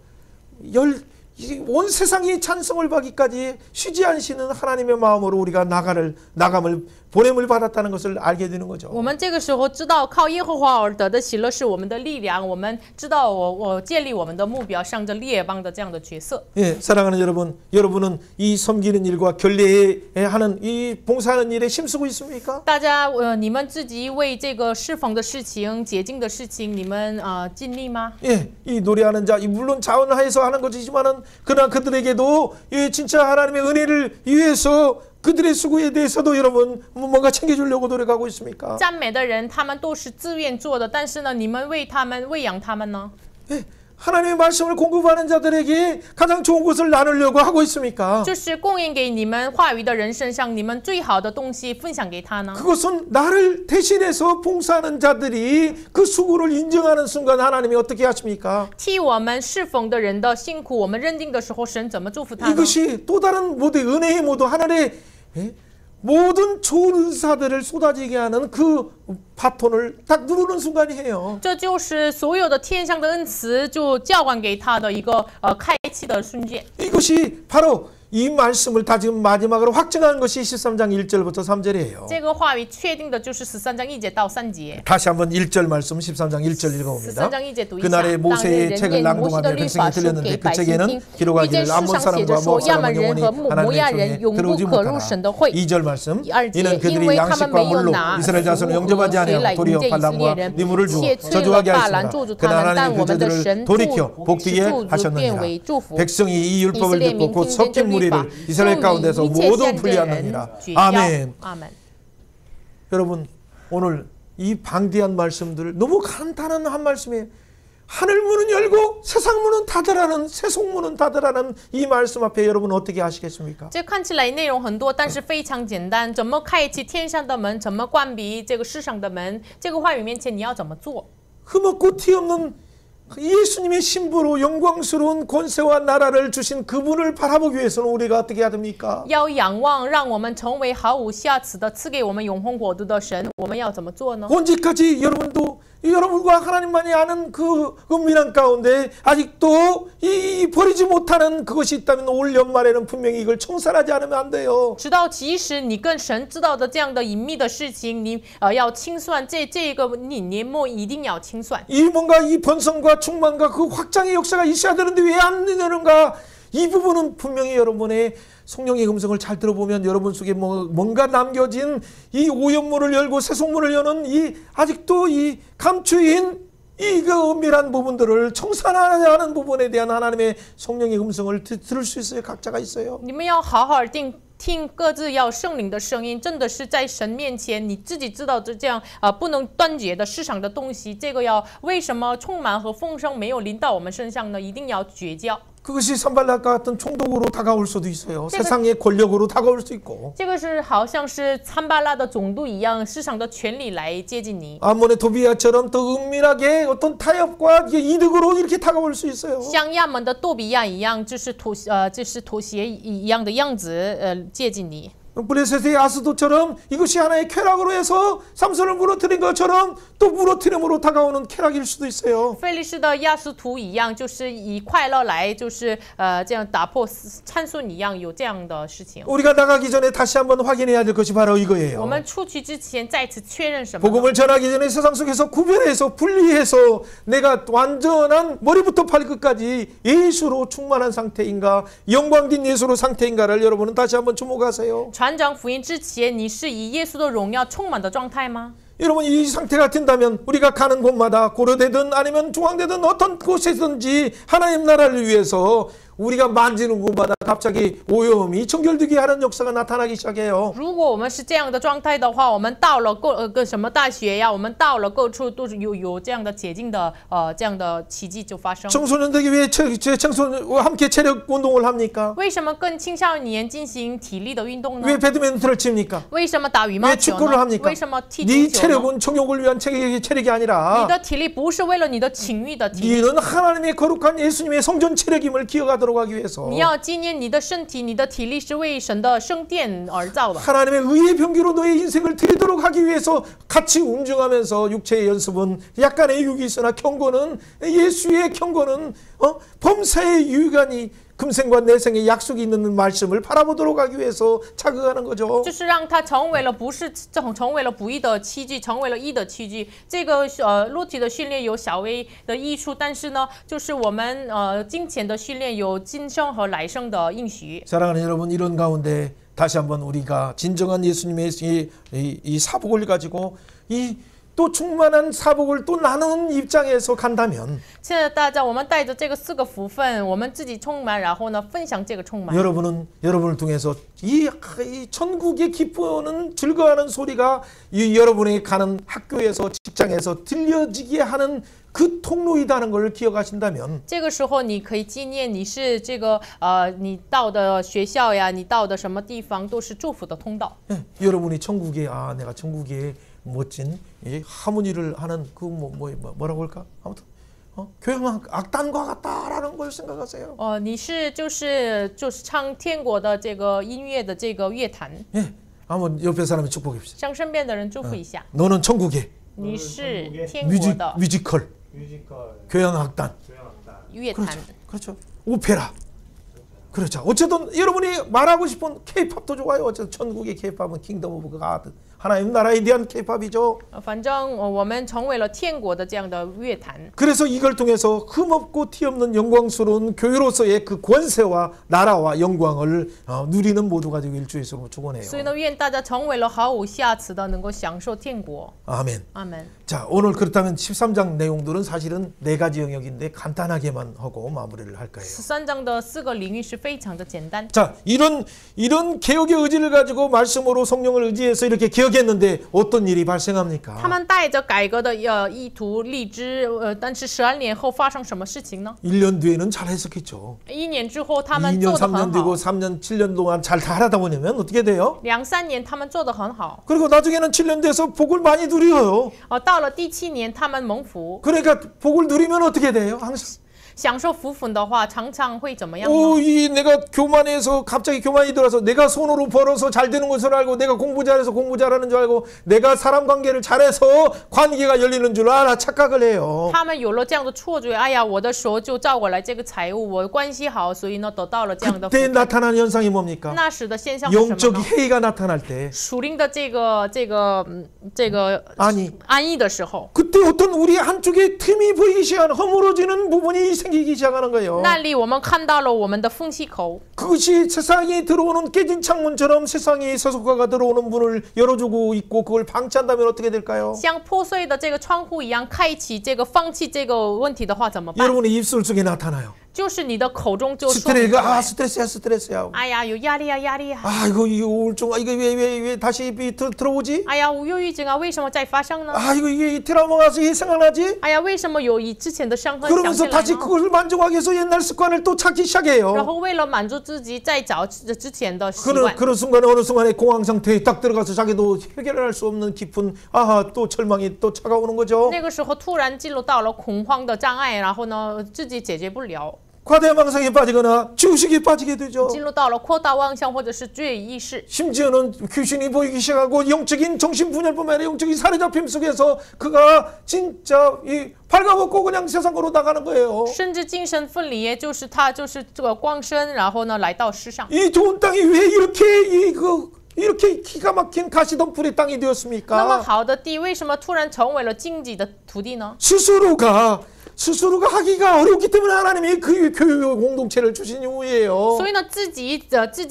온 세상이 찬송을 받기까지 쉬지 않으시는 하나님의 마음으로 우리가 나감을 보냄을 받았다는 것을 알게 되는 거죠. 我们这个时候知道靠耶和华而得的喜乐是我们的力量，我们知道我建立我们的目标，向着列邦的这样的角色。 예, 사랑하는 여러분, 여러분은 이 섬기는 일과 결례하는 이 봉사하는 일에 힘쓰고 있습니까? 大家你们自己为这个侍奉的事情、洁净的事情，你们尽力吗？ 예, 이 노래하는 자, 물론 자원하여서 하는 것이지만은 그러나 그들에게도 이 진짜 하나님의 은혜를 위해서 그들의 수고에 대해서도 여러분 뭔가 챙겨주려고 노력하고 있습니까? 赞美的人，他们都是自愿做的，但是呢，你们为他们喂养他们呢？ 예, 하나님의 말씀을 공급하는 자들에게 가장 좋은 것을 나누려고 하고 있습니까? 就是供应给你们话语的人身上，你们最好的东西分享给他呢？ 그것은 나를 대신해서 봉사하는 자들이 그 수고를 인정하는 순간 하나님이 어떻게 하십니까? 替我们侍奉的人的辛苦，我们认定的时候，神怎么祝福他呢？ 이것이 또 다른 모두 은혜의 모두 하늘의 모든 좋은 은사들을 쏟아지게 하는 그 바톤을 딱 누르는 순간이에요. 这就是所有的天上的恩慈就交还给他的一个开启的瞬间。 이것이 바로 이 말씀을 다 지금 마지막으로 확증하는 것이 13장 1절부터 3절이에요. 这个话语确定的就是13章1节到3节。 다시 한번 1절 말씀 13장 1절 읽어봅니다. 13장1节读一下。 그날에 当日 모세의 人 책을 念摩西的 낭독하며 律 백성이 法书 들렸는데 给 그 百姓 책에는 听。 기록하기를 一件事 암몬 上写着 사람과 说， 모압 亚门 사람은 人 영원히 和摩 하나님의 亚 총에 人永不 들어오지 可入 못하라. 神的会。 2절 말씀 第二节， 이는 因 그들이 为他们 양식과 没有 물로 拿 이스라엘 食 자손을 物 영접하지 和水来 아니하고 迎 도리어 接以色列 반란과 人， 뇌물을 주어 且催了 저주하게 巴兰 하였습니다. 咒诅他 그러나 们，但 하나님이 我们的 그들을 神 돌이켜 祝 복되게 祝福变 하셨느니라. 为祝福。 백성이 이 율법을 以色列 듣고 民 곧 听见这 섞인 律法， 무리를 이스라엘 就与 가운데서 一切 모두 先知人 분리하느니라. 绝交。 아멘. 阿门。 여러분 오늘 이 방대한 말씀들 너무 간단한 한 말씀에 하늘 문은 열고 세상 문은 닫으라는 세속 문은 닫으라는 이 말씀 앞에 여러분 어떻게 하시겠습니까? 这看起来内容很多，但是非常简单。怎么开启天上的门？怎么关闭这个世上的门？这个话语面前你要怎么做？ 흠없고 티없는 예수님의 신부로 영광스러운 권세와 나라를 주신 그분을 바라보기 위해서는 우리가 어떻게 해야 됩니까? 要仰望，让我们成为毫无瑕疵的赐给我们永恒国度的神，我们要怎么做呢？ 언제까지 여러분도 여러분과 하나님만이 아는 그 은밀한 가운데 아직도 이 버리지 못하는 그것이 있다면 올 연말에는 분명히 이걸 청산하지 않으면 안 돼요. 直到即使你跟神知道的这样的隐秘的事情，你要清算这个你年末一定要清算。 이 뭔가 이 번성과 충만과 그 확장의 역사가 있어야 되는데 왜 안 되는가? 이 부분은 분명히 여러분의 성령의 음성을 잘 들어보면 여러분 속에 뭔가 남겨진 이 오염문을 열고 세속문을 여는 이 아직도 이 감추인 이 그 은밀한 부분들을 청산하려 하는 부분에 대한 하나님의 성령의 음성을 들을 수 있어요. 각자가 있어요. 你们要好好听各自要圣灵的声音，真的是在神面前，你自己知道这样不能断绝的市场的东西，这个要为什么充满和丰盛没有临到我们身上呢？一定要绝交。 그것이 산발락과 같은 총독으로 다가올 수도 있어요. 세상의 권력으로 다가올 수 있고. 这个是好像是参巴拉的总督一样，世上的权力来接近你。 아몬의 도비야처럼 또 은밀하게 어떤 타협과 이득으로 이렇게 다가올 수 있어요. 像亚门的多比亚一样，就是妥协一样的样子，接近你。 블레셋의 아스도처럼 이것이 하나의 쾌락으로 해서 삼손을 무너뜨린 것처럼 또 무너뜨림으로 다가오는 쾌락일 수도 있어요. 菲利士的亚斯图一样，就是以快乐来，就是这样打破参孙一样，有这样的事情。 우리가 나가기 전에 다시 한번 확인해야 될 것이 바로 我 이거예요. 们出去之前再次确认什么呢？ 복음을 전하기 전에 세상 속에서 구별해서 분리해서 내가 완전한 머리부터 발끝까지 예수로 충만한 상태인가 영광된 예수로 상태인가를 여러분은 다시 한번 주목하세요. 传讲福音之前，你是以耶稣的荣耀充满的状态吗？ 여러분 이 상태가 된다면 우리가 가는 곳마다 고려되든 아니면 중앙되든 어떤 곳에든지 하나님 나라를 위해서 우리가 만지는 곳마다 갑자기 오염이 청결되게 하는 역사가 나타나기 시작해요. 如果我们是这样的状态的话，我们到了个什么大学呀，我们到了各处都是有这样的洁净的这样的奇迹就发生。 청소년들이 왜 청소년과 함께 체력 운동을 합니까? 为什么跟青少年进行体力的运动呢？ 왜 배드민턴을 칩니까? 为什么打羽毛 왜 球 축구를 呢？ 합니까? 为什么踢 네 足球呢？ 체력은 정욕을 위한 체력이 아니라 你的体力不是为了你的情欲的体力， 너는 하나님의 거룩한 예수님의 성전 체력임을 기억하도록 하기 위해서 你要纪念你的身体，你的体力是为神的圣殿而造的。 하나님의 의의 병기로 너의 인생을 드리도록 하기 위해서 같이 운중하면서 육체의 연습은 약간의 유익이 있으나 경고는 예수의 경고는 범사의 유익하니 금생과 내생의 약속이 있는 말씀을 바라보도록 하기 위해서 자극하는 거죠. 就是让它成为了不是成为了不义的器具，成为了义的器具。这个肉体的训练有小微的益处，但是呢，就是我们金钱的训练有今生和来生的应许。 사랑하는 여러분 이런 가운데 다시 한번 우리가 진정한 예수님의 이 사복을 가지고 이 또 충만한 사복을 또 나누는 입장에서 간다면 现在大家，我们带着这个4个福分，我们自己充满，然后呢，分享这个充满。 여러분을 통해서 이 천국의 기뻐하는 즐거워하는 소리가 여러분이 가는 학교에서 직장에서 들려지게 하는 그 통로이다는 걸 기억하신다면 这个时候，你可以纪念你是这个你到的学校呀，你到的什么地方都是祝福的通道。 여러분이 천국에 내가 천국에 멋진 하모니를 하는 그 뭐라고 할까 아무튼 교향 악단과 같다라는 걸 생각하세요. 你是就是唱天国的这个音乐的这个乐坛， 예, 한번 옆에 사람이 축복합시다. 向身边的人祝福一下。 너는 천국에 你是天国的 뮤지컬, 교향 악단, 乐坛， 그렇죠. 오페라. 그렇죠. 어쨌든 여러분이 말하고 싶은 K-팝도 좋아요. 어쨌든 천국의 K-팝은 킹덤 오브 갓. 하나님 나라에 대한 K-팝이죠. 反正我们成为了天国的这样的乐坛。 그래서 이걸 통해서 흠없고 티없는 영광스러운 교회로서의 그 권세와 나라와 영광을 누리는 모두가 되길 주 예수로 축원해요. 所以呢，愿大家成为了毫无瑕疵的，能够享受天国。 아멘. 阿门。 자, 오늘 그렇다면 13장 내용들은 사실은 4가지 영역인데 간단하게만 하고 마무리를 할 거예요. 13章的4个领域是非常的简单。 자, 이런 개혁의 의지를 가지고 말씀으로 성령을 의지해서 이렇게 개혁 개혁했는데 어떤 일이 발생합니까? 他们带着改革的意图立志，但是12年后发生什么事情呢？ 1년 뒤에는 잘 했었겠죠. 1年之后他们 2년, 做得 3년 很 되고 好， 3년, 7년 동안 잘 하다 보면 어떻게 돼요? 2、3年他们做得很好， 그리고 나중에는 7년 돼서 복을 많이 누려요. 到了第7年他们蒙福， 그러니까 복을 누리면 어떻게 돼요? 항상 享受福分的话，常常会怎么样呢？ 이 내가 교만해서 갑자기 교만이 들어서 내가 손으로 벌어서 잘 되는 것을 알고 내가 공부 잘해서 공부 잘하는 줄 알고 내가 사람 관계를 잘해서 관계가 열리는 줄 알아 착각을 해요. 他们有了这样的错觉，哎呀，我的手就照过来这个财务，我关系好，所以呢得到了这样的福 그때 나타나는 현상이 뭡니까? 那时的现象是什么 영적 呢？ 해이가 나타날 때 属灵的这个 아니 安逸的时候， 그때 어떤 우리 한쪽에 틈이 보이기 시작하는 허물어지는 부분이 생기기 시작하는 거예요. 那里我们看到了我们的缝隙口， 그것이 세상에 들어오는 깨진 창문처럼 세상에 세속화가 들어오는 문을 열어주고 있고 그걸 방치한다면 어떻게 될까요? 像破碎的这个窗户一样开启这个放弃这个问题的话怎么办？ 여러분의 입술 속에 나타나요. 就是你的口中就说明出 스트레스가 来 스트레스야. 哎呀，有压力啊，压力啊！ 아 이거 우울증 이거 왜 다시 들어오지? 哎呀，忧郁症啊，为什么再发生呢？ 아 이게 트라우마가 생각나지? 哎呀，为什么有以之前的伤痕想起 그러면서 来 다시 呢？ 그걸 만족하기 위해서 옛날 습관을 또 찾기 然 시작해요. 后为了满足自己，再找之前的习惯。 그런 순간에 어느 순간에 공황 상태에 딱 들어가서 자기도 해결할 수 없는 깊은 또 절망이 또 차가오는 거죠. 那个时候突然进入到了恐慌的障碍，然后呢，自己解决不了， 과대망상에 빠지거나 죄의식에 빠지게 되죠. 进入到了扩大妄想或者是罪意识， 심지어는 귀신이 보이기 시작하고 영적인 정신분열뿐만 아니라 영적인 사로잡힘 속에서 그가 진짜 이 발가벗고 그냥 세상으로 나가는 거예요. 甚至精神分离，就是他就是这个光身，然后呢来到世上。 이 좋은 땅이 왜 이렇게 기가 막힌 가시덤불의 땅이 那么 되었습니까? 好的地，为什么突然成为了荆棘的土地呢？ 스스로가 하기가 어렵기 때문에 하나님이 그 교육 공동체를 주신 이유예요. 所以呢，自己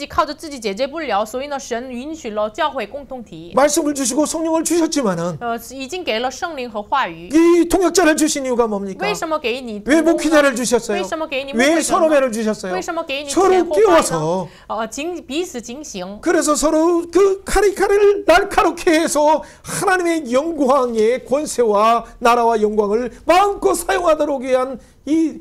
靠着自己解决不了，所以呢，神允许了教会共同体， 말씀을 주시고 성령을 주셨지만은 已经给了圣灵和话语。 이 통역자를 주신 이유가 뭡니까? 为什么给你？ 왜 목회자를 주셨어요? 为什么给你牧 왜 会者呢？ 선호배를 주셨어요? 为什么给你 서로 前后拜 끼워서 呢？彼此警醒， 그래서 서로 그 칼을 날카롭게 해서 하나님의 영광의 권세와 나라와 영광을 마음껏 사용하도록 위한 이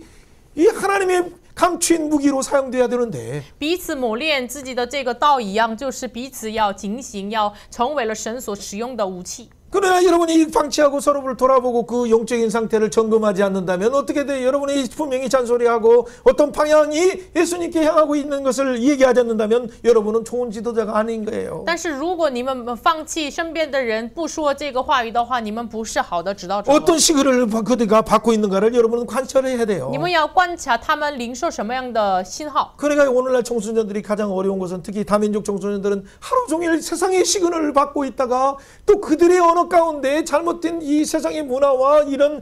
하나님의 감추인 무기로 사용돼야 되는데 彼此磨练自己的这个道一样，就是彼此要警醒，要成为了神所使用的武器。 그러나 여러분이 방치하고 서로를 돌아보고 그 영적인 상태를 점검하지 않는다면 어떻게 돼요? 여러분이 분명히 잔소리하고 어떤 방향이 예수님께 향하고 있는 것을 얘기하지 않는다면 여러분은 좋은 지도자가 아닌 거예요. 但是如果你们放弃身边的人，不说这个话语的话，你们不是好的指导者。 어떤 시그널을 그들가 받고 있는가를 여러분은 관찰을 해야 돼요. 你们要观察他们领受什么样的信号。 그러니까 오늘날 청소년들이 가장 어려운 것은 특히 다민족 청소년들은 하루 종일 세상의 시그널을 받고 있다가 또 그들의 언어 가운데 잘못된 이 세상의 문화와 이런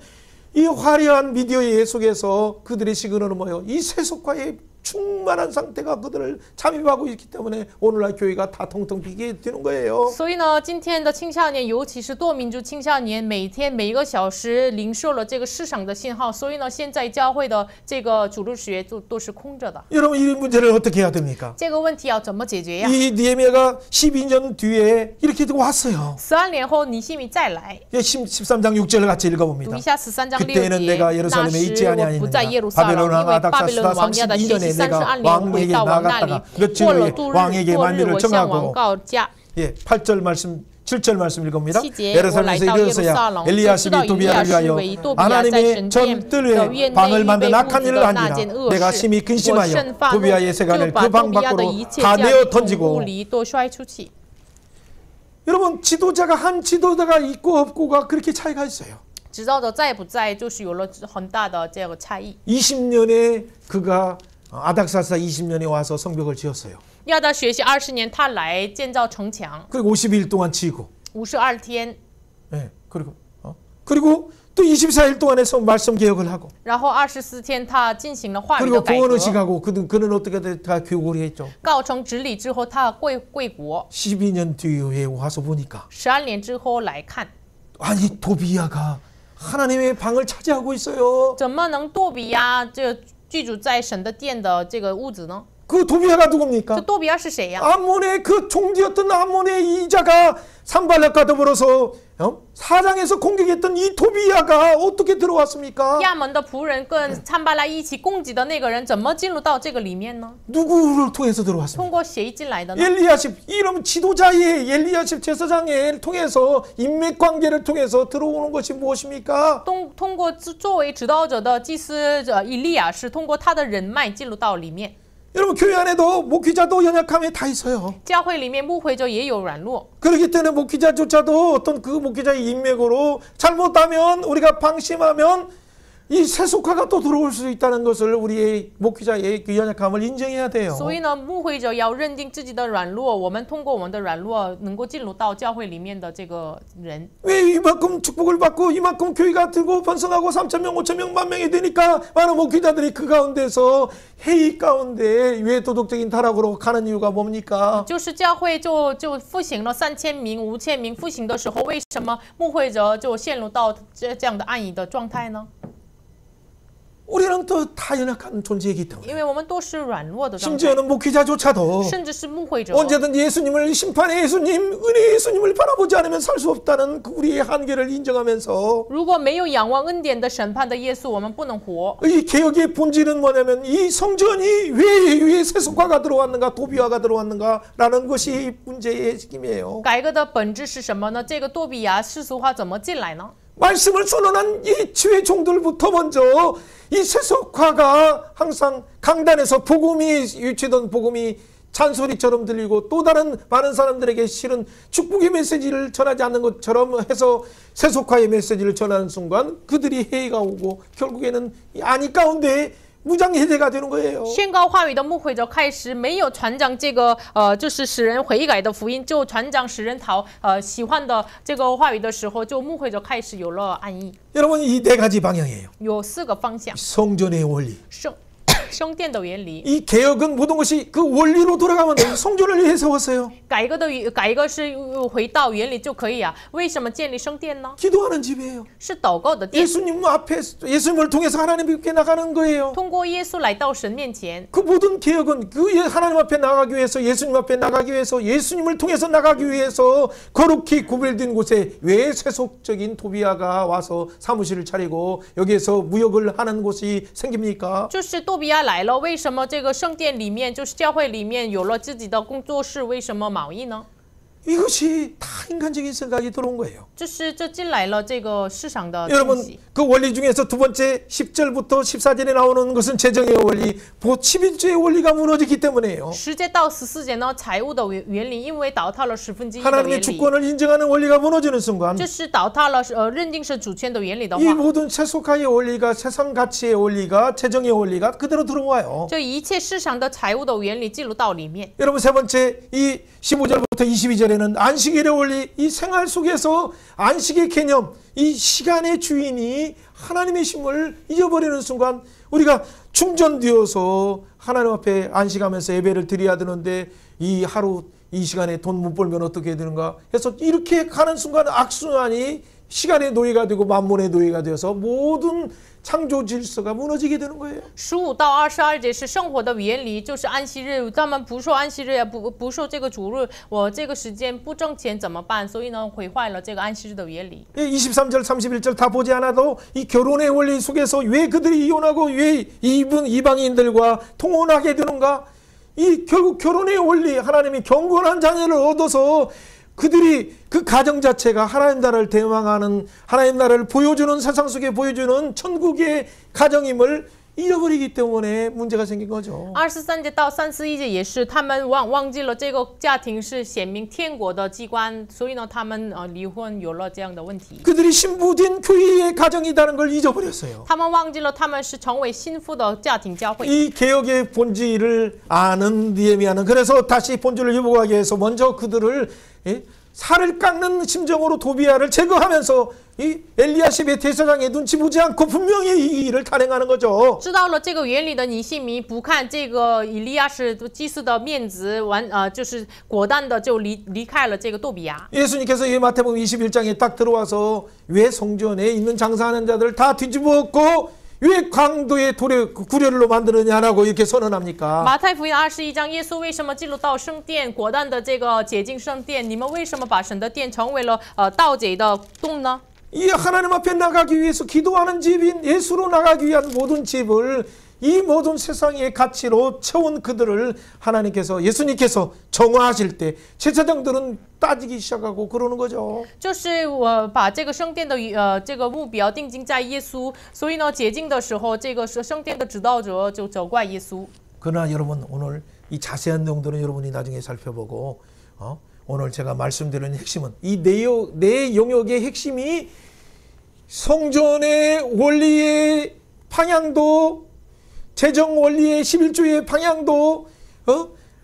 이 화려한 미디어의 속에서 그들의 시그널은 뭐예요? 이 세속화의 충만한 상태가 그들을 잠입하고 있기 때문에 오늘날 교회가 다 텅텅 비게 되는 거예요. 所以呢，今天的青少年，尤其是多民族青少年，每天每一个小时领受了这个市场的信号，所以呢，现在教会的这个主日学都是空着的。 여러분 이 문제를 어떻게 해야 됩니까? 这个问题要怎么解决呀？ 이 니에미아가 12년 뒤에 이렇게 왔어요. 12年后，尼西米再来， 13장 6절을 같이 读 읽어봅니다. 一下13章6 그때는 节。 내가 那 예루살렘에 있지 时 아니하니라. 我不在耶路撒冷， 바벨론 因 왕 为巴比伦 아닥사스다 王亚的学习 32년에 32 내가 年回 왕에게 到王那里 나갔다가 ， 며칠 过了 후에 度日 왕에게 过日， 만류를 我向王 청하고 告假。 예, 8절 말씀 7절 말씀 읽습니다. 7节，我来 예루살렘에서 到耶路 이르렀어야 撒冷，就知道 엘리야십이 以利亚 도비야를 是 위하여 为多比亚在 하나님의 神殿 전뜰에 的院内 방을 预 만든 备屋 악한 子 일을 的那 아니라 件恶 내가 事， 심히 我 근심하여 甚发怒， 도비야의 就 세간을 把 그 多 방 比亚的 밖으로 一切 다 家 내어 从屋 던지고 里都摔出去。 여러분 지도자가 한 지도자가 있고 없고가 그렇게 차이가 있어요. 指导者在不在，就是有了很大的这个差异。 20년에 그가 아닥사스다 20년에 와서 성벽을 지었어요. 亚达学习20年，他来建造城墙， 그리고 50일 동안 지고 52天， 예, 그리고 또 24일 동안에 말씀 개혁을 하고 然后24天他进行了话语的 그리고 改 구원 革， 의식하고 그는 어떻게 다 교육을 했죠. 告成直理之后，他归国。 12년 뒤에 와서 보니까 12年之后来看， 아니 도비야가 하나님의 방을 차지하고 있어요. 怎么能多比亚这居住在神的殿的这个屋子呢？ 그 도비아가 这 누굽니까? 多比亚是谁呀？ 암몬의 그 총리였던 암몬의 이자가 산발락과 더불어서 사장에서 공격했던 이 도비아가 어떻게 들어왔습니까? 亚门的仆人跟参巴拉一起攻击的那个人，怎么进入到这个里面呢？ 누구를 통해서 들어왔습니까? 通过谁进来的呢？ 엘리야십 이런 지도자의 엘리야십 제사장을 통해서 인맥관계를 통해서 들어오는 것이 무엇입니까? 通过作为指导者的祭司以利亚是通过他的人脉进入到里面。 여러분 교회 안에도 목회자도 연약함이 다 있어요. 教会里面牧会者也有软弱， 그렇기 때문에 목회자조차도 어떤 그 목회자의 인맥으로 잘못하면 우리가 방심하면 이 세속화가 또 들어올 수 있다는 것을 우리의 목회자의 그 연약함을 인정해야 돼요. 所以呢，牧会者要认定自己的软弱，我们通过我们的软弱能够进入到教会里面的这个人。 왜 이만큼 축복을 받고 이만큼 교회가 들고 번성하고 3,000명, 5,000명, 10,000명이 되니까 많은 목회자들이 그 가운데서 회의 가운데 외도덕적인 타락으로 가는 이유가 뭡니까? 就是教会就复兴了3000名、5000名，复兴的时候，为什么牧会者就陷入到这样的暗影的状态呢？ 우리는 또 다 연약한 존재이기 때문에 因为我们都是软弱的状态， 심지어는 목회자조차도 甚至是牧会者， 언제든 예수님을 심판의 예수님, 은혜의 예수님을 바라보지 않으면 살 수 없다는 그 우리의 한계를 인정하면서 如果没有仰望恩典的审判的耶稣，我们不能活。 이 개혁의 본질은 뭐냐면 이 성전이 왜 세속화가 들어왔는가 도비화가 들어왔는가라는 것이 문제의 핵심이에요. 改革的本质是什么呢？这个多比亚世俗化怎么进来呢？ 말씀을 선언한 이 주의 종들부터 먼저 이 세속화가 항상 강단에서 복음이 유치던 복음이 잔소리처럼 들리고 또 다른 많은 사람들에게 실은 축복의 메시지를 전하지 않는 것처럼 해서 세속화의 메시지를 전하는 순간 그들이 해가 오고 결국에는 이 안위 가운데 무장해제가 되는 거예요. 宣告话语的牧会者开始没有传讲这个就是使人悔改的福音，就传讲使人喜欢的这个话语的时候，就牧会者开始有了暗意。 여러분 이 네 가지 방향이에요. 有4个方向， 성전의 원리. 圣殿的原理， 이 개혁은 모든 것이 그 원리로 돌아가면 돼요. 성전을 위해 세웠어요. 改革是回到原理就可以啊。为什么建立圣殿呢？ 기도하는 집이에요. 是祷告的殿， 예수님 앞에 예수님을 통해서 하나님께 나가는 거예요. 通过耶稣来到神面前。 그 모든 개혁은 그 하나님 앞에 나가기 위해서 예수님 앞에 나가기 위해서 예수님을 통해서 나가기 위해서 거룩히 구별된 곳에 왜 세속적인 도비아가 와서 사무실을 차리고 여기에서 무역을 하는 곳이 생깁니까? 就是多比亚来了，为什么这个圣殿里面，就是教会里面有了自己的工作室？为什么贸易呢？ 이것이 다 인간적인 생각이 들어온 거예요. 这进来了这个市场的东 여러분 西。 그 원리 중에서 두 번째 10절부터 14절에 나오는 것은 재정의 원리, 11조의 원리가 무너지기 때문에요. 10节到14节呢，财务的原理，因为倒塌了1/10的 하나님의 原理， 주권을 인정하는 원리가 무너지는 순간 就是倒塌了认定是主权的原理的 이 话， 모든 세속화의 원리가 세상 가치의 원리가 재정의 원리가 그대로 들어와요. 这一切市场的财务的原理进入到里面。 여러분 세 번째 이 15절부터 22절에는 안식일의 원리, 이 생활 속에서 안식의 개념, 이 시간의 주인이 하나님의 심을 잊어버리는 순간 우리가 충전되어서 하나님 앞에 안식하면서 예배를 드려야 되는데 이 하루 이 시간에 돈 못 벌면 어떻게 해야 되는가 해서 이렇게 가는 순간 악순환이 시간의 노예가 되고 만몬의 노예가 되어서 모든 창조 질서가 무너지게 되는 거예요. 15到22节是生活的原理，就是安息日，他们不受安息日，不受这个主日，我这个时间不挣钱怎么办？所以呢，毁坏了这个安息日的原理。 23절, 31절 다 보지 않아도 이 결혼의 원리 속에서 왜 그들이 이혼하고 왜 이방인들과 통혼하게 되는가? 이 결국 결혼의 원리, 하나님이 경건한 자녀를 얻어서 그들이 그 가정 자체가 하나님 나라를 대망하는 하나님 나라를 보여주는 세상 속에 보여주는 천국의 가정임을 잃어버리기 때문에 문제가 생긴 거죠. 23节到31节也是，他们忘记了这个家庭是显明天国的机关，所以呢，他们离婚有了这样的问题。 그들이 신부된 교회의 가정이라는 걸 잊어버렸어요. 他们忘记了他们是成为幸福的家庭教会。 이 개혁의 본질을 아는 느헤미야는 그래서 다시 본질을 회복하기 위해서 먼저 그들을 살을 깎는 심정으로 도비아를 제거하면서 이 엘리야십의 대사장의 눈치 보지 않고 분명히 이 일을 단행하는 거죠. 知道了这个原理的尼西米不看这个以利亚是祭司的面子，就是果断的就离开了这个多比亚。 예수님께서 이 마태복음 21장에 딱 들어와서 왜 성전에 있는 장사하는 자들 다 뒤집어엎고 왜 강도의 구려로 만드느냐라고 이렇게 선언합니까? 马太福音21章，耶稣为什么进入到圣殿，果断的这个洁净圣殿？你们为什么把神的殿成为了盗贼的洞呢？ 이 하나님 앞에 나가기 위해서 기도하는 집인 예수로 나가기 위한 모든 집을 이 모든 세상의 가치로 채운 그들을 하나님께서 예수님께서 정화하실 때 제사장들은 따지기 시작하고 그러는 거죠. 就是我把这个圣殿的这个目标定睛在耶稣，所以呢，洁净的时候，这个是圣殿的指导者就责怪耶稣。 그러나 여러분 오늘 이 자세한 내용들은 여러분이 나중에 살펴보고 오늘 제가 말씀드리는 핵심은 이 내 영역의 핵심이 성전의 원리의 방향도 재정 원리의 11조의 방향도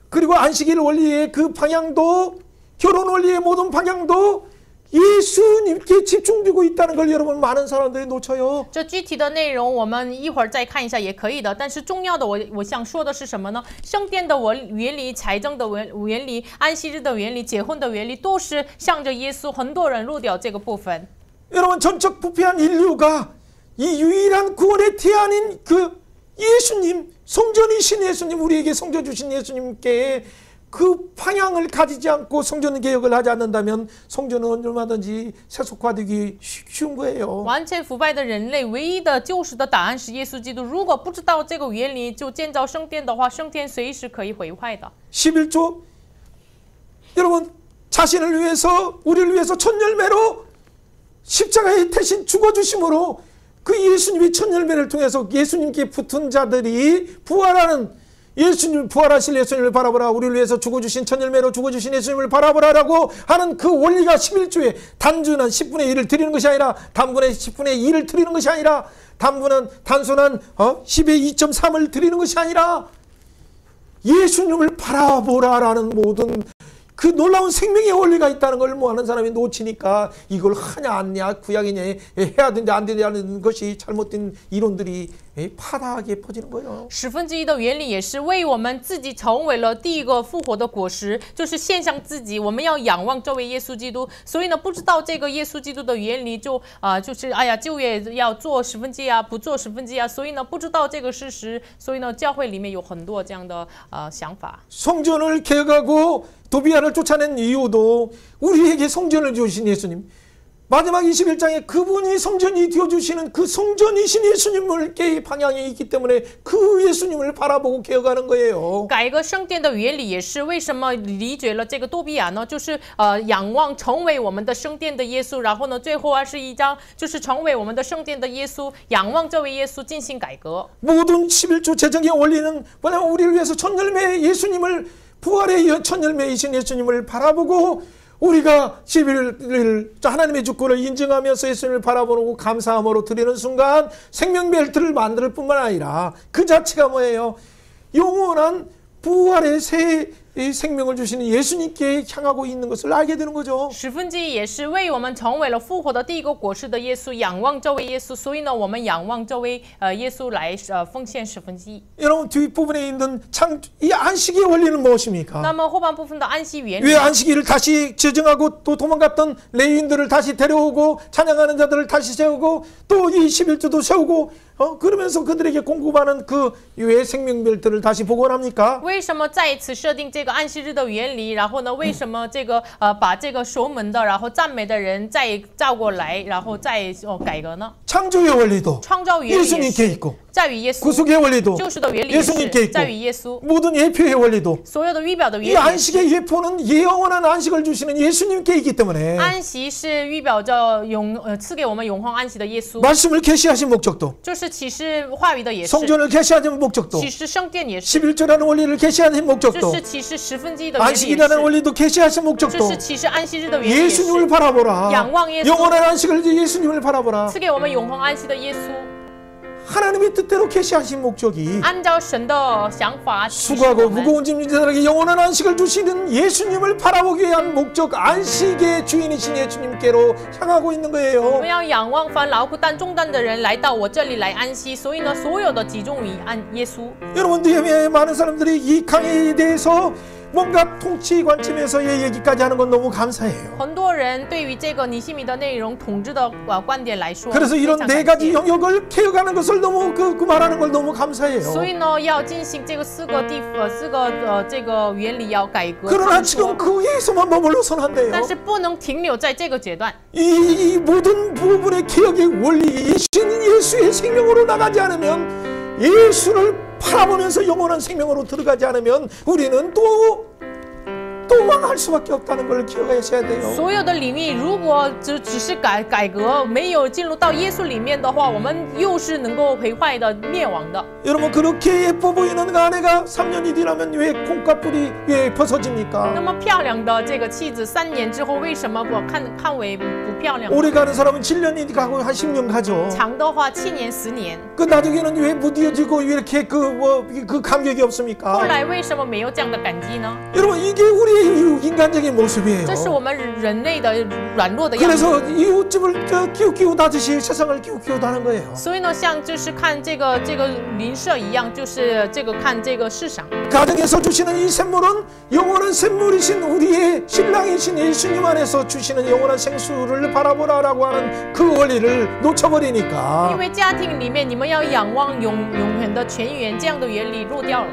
그리고 안식일 원리의 그 방향도 결혼 원리의 모든 방향도 예수님께 집중되고 있다는 걸 여러분 많은 사람들이 놓쳐요. 这具体的内容我们一会儿再看一下也可以的，但是重要的我想说的是什么呢？圣殿的原理、财政的原理、安息日的原理、结婚的原理，都是向着耶稣。很多人漏掉这个部分。 여러분 전적 부패한 인류가 이 유일한 구원의 태안인 그 예수님, 성전이신 예수님, 우리에게 성전 주신 예수님께 그 방향을 가지지 않고 성전 개혁을 하지 않는다면 성전은 얼마든지 세속화되기 쉬운 거예요. 完全腐败的人类唯一的救赎的答案是耶稣基督。如果不知道这个原理就建造圣殿的话，圣殿随时可以毁坏的。 11조 여러분 자신을 위해서 우리를 위해서 첫 열매로 십자가에 대신 죽어주심으로 그 예수님이 첫 열매를 통해서 예수님께 붙은 자들이 부활하는 예수님 부활하실 예수님을 바라보라 우리를 위해서 죽어주신 첫 열매로 죽어주신 예수님을 바라보라라고 하는 그 원리가 11조에 단순한 10분의 1을 드리는 것이 아니라 단분의 10분의 2를 드리는 것이 아니라 단순한 10의 2.3을 드리는 것이 아니라 예수님을 바라보라라는 모든 그 놀라운 생명의 원리가 있다는 걸 뭐 하는 사람이 놓치니까 이걸 하냐 안냐 구약이냐 해야 되는데 안 되냐는 것이 잘못된 이론들이 파다하게 퍼지는 거예요. 1/10的原理也是为我们自己成为了第一个复活的果实，就是献上自己。我们要仰望这位耶稣基督，所以呢，不知道这个耶稣基督的原理就是哎呀，就业要做1/10啊，不做1/10啊，所以呢，不知道这个事实，所以呢，教会里面有很多这样的想法。 성전을 개혁하고 도비아를 쫓아낸 이유도 우리에게 성전을 주신 예수님 마지막 21장에 그분이 성전이 되어주시는 그 성전이신 예수님께 방향이 있기 때문에 그 예수님을 바라보고 개혁하는 거예요. 改一个圣殿的原理也是为什么离绝了这个多比亚呢？就是仰望成为我们的圣殿的耶稣，然后呢，最后21章就是成为我们的圣殿的耶稣，仰望这位耶稣进行改革。 모든 11조 재정의 원리는 뭐냐면 우리를 위해서 첫 열매 예수님을 부활의 첫 열매이신 예수님을 바라보고 우리가 11일 하나님의 주권을 인정하면서 예수님을 바라보고 감사함으로 드리는 순간 생명벨트를 만들 뿐만 아니라 그 자체가 뭐예요? 영원한 부활의 새 생명을 주시는 예수님께 향하고 있는 것을 알게 되는 거죠. 1/10也是为我们成为了复活的第一个果实的耶稣，仰望这位耶稣，所以呢，我们仰望这位耶稣来奉献1/10。 여러분 뒷부분에 있는 이 안식의 원리는 무엇입니까? 那么后半部分的安息原理 왜 안식일을 다시 제정하고 또 도망갔던 레위인들을 다시 데려오고 찬양하는 자들을 다시 세우고 또 이 11조도 세우고 그러면서 그들에게 공급하는 그 왜 생명벨트를 다시 복원합니까? 为什么再一次设定这个安息日的原理？然后呢，为什么这个把这个守门的，然后赞美的人再照过来，然后再改革呢？ 창조의 원리도 创造原理也 예수님께 是 있고 在于耶稣， 구속의 원리도 救赎的原理也 예수님께 是 있고 在于耶稣， 모든 예표의 원리도 所有的预表的 이 原理也是。 안식의 예표는 영원한 안식을 주시는 예수님께 있기 때문에 安息是预表着赐给我们永恒安息的耶稣， 말씀을 계시하신 목적도 就是启示话语的也是， 성전을 계시하신 목적도 启示圣殿也是， 11조라는 원리를 계시하신 这 목적도 是启示1/10的原理也 안식이라는 是， 원리도 계시하신 这 목적도 是启示安息日的原理也是， 예수님을 바라보라.仰望耶稣， 영원한 안식을 예수님을 바라보라. 赐给我们永恒安息的耶稣， 하나님의 뜻대로 계시하신 목적이 按照神的想法启示 수고하고 我们。 무거운 짐진 자들에게 영원한 안식을 주시는 예수님을 바라보기 위한 목적 안식의 주인이신 예수님께로 향하고 있는 我 거예요. 们要仰望凡劳苦担重担的人来到我这里来安息，所以呢，所有的集中于耶稣。 여러분, 느헤미야의 많은 사람들이 이 강해에 대해서 뭔가 통치 관점에서의 얘기까지 하는 건 너무 감사해요. 很多人对于这个尼希米的内容统治的观点来说， 그래서 非 이런 常 네 感 가지 谢。 영역을 개혁하는 것을 너무 그 말하는 걸 너무 감사해요. 所以呢，要进行这个四个这个原理要改革。 그러나 지금 거기에서만 머물러서는 안 돼요. 但是不能停留在这个阶段。 이 모든 부분의 개혁의 원리, 예수의 생명으로 나가지 않으면, 예수를 바라보면서 영원한 생명으로 들어가지 않으면 우리는 또 망할 수밖에 없다는 걸 기억하셔야 돼요. 所有的领域如果只是改革，没有进入到耶稣里面的话，我们又是能够毁坏的、灭亡的。 여러분, 그렇게 예뻐 보이는 그 아내가 3년이 지나면 왜 콩깍불이 왜 벗어집니까? 那么漂亮的这个妻子，3年之后为什么我看为不漂亮？ 오래 가는 사람은 7년이 가고 한 10년 가죠. 长的话7年、10年。 그 나중에는 왜 무뎌지고 왜 이렇게 그 감격이 后 없습니까? 来为什么没有这样的感激呢？ 여러분, 이게 우리의 인간적인 모습이에요. 这是我们人类的软弱的样子。 그래서 이웃집을 기웃기웃하듯이 세상을 기웃기웃하는 거예요. 所以呢，像就是看这个邻舍一样，就是这个看这个世上。 가정에서 주시는 이 샘물은 영원한 샘물이신 우리의 신랑이신 예수님 안에서 주시는 영원한 생수를 바라보라라고 하는 그 원리를 놓쳐버리니까. 因为家庭里面你们要仰望永远的泉源，这样的原理落掉了。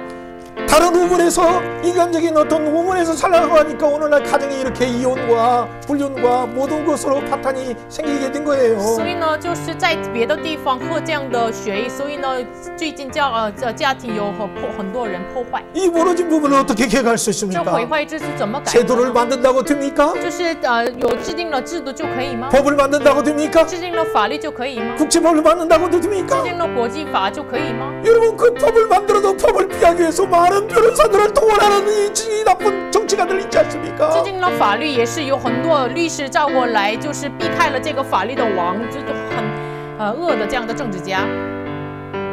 다른 우물에서 인간적인 어떤 우물에서 살아가고 하니까 오늘날 가정이 이렇게 이혼과 불륜과 모든 것으로 파탄이 생기게 된 거예요. 所以呢，就是在别的地方喝这样的血，所以呢，最近家庭有很多人破坏。 이 무너진 부분을 어떻게 개혁할 수 这 있습니까? 毁坏制是怎么改革 제도를 呢？ 만든다고 됩니까? 就是有制定了制度就可以吗？ 법을 만든다고 됩니까? 制定了法律就可以吗？ 국제법을 만든다고 制 됩니까? 定了国际法就可以吗？ 여러분, 그 법을 만들어도 법을 피하기 위해서 많은 변호사들을 동원하는 이 나쁜 정치가들 있지 制 않습니까? 定了法律也是有很多律师招过来，就是避开了这个法律的网，就是很恶的这样的政治家。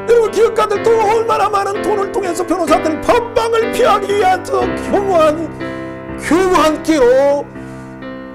여러분, 기업가들도 얼마나 많은 돈을 통해서 변호사들 법방을 피하기 위해서 교묘한 끼로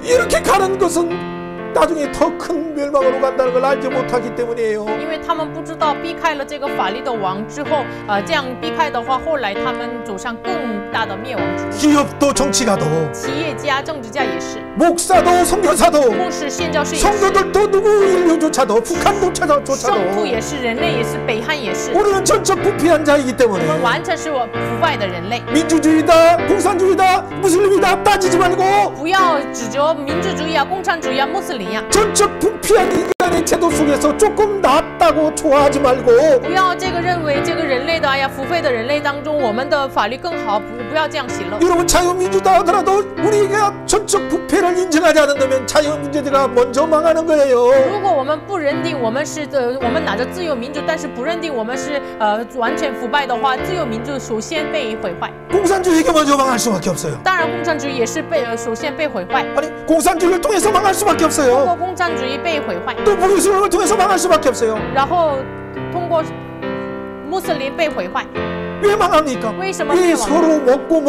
이렇게 가는 것은 나중에 더 큰 멸망으로 간다는 걸 알지 못하기 때문이에요. 因为他们不知道避开了这个法律的网之后，这样避开的话，后来他们走上更大的灭亡之路。 기업도 정치가도 企业家、政治家也是， 목사도 선교사도 牧师、宣教士也是， 성도들도 누구 인류조차도 북한도 圣徒 조차도 也是，人类也是，北汉也是。 우리는 전적 부패한 자이기 我们 때문에 完全是腐败的人类， 민주주의다 공산주의다 무슬림이다 따지지 말고 不要指责民主主义啊、共产主义啊、穆斯林啊， 전적 부패한 인간의 제도 속에서 조금 낫다고 좋아하지 말고 不要这个认为这个人类的腐败的人类当中，我们的法律更好，不要这样喜乐。 여러분, 자유민주다 하더라도 우리가 전적 부패를 인정하지 않는다면 자유민주주의가 먼저 망하는 거예요. 如果我们不认定我们是我们拿着自由民主，但是不认定我们是完全腐败的话，自由民主首先被毁坏。 공산주의가 먼저 망할 수밖에 없어요. 当然，共产主义也是首先被毁坏。 아니, 공산주의를 통해서 망할 수밖에 通 없어요. 过共产主义被毁坏， 또 무슬림을 통해서 망할 수밖에 없어요. 然后通过穆斯林被毁坏。 왜 망합니까? 为什么 왜 灭亡？ 서로 먹고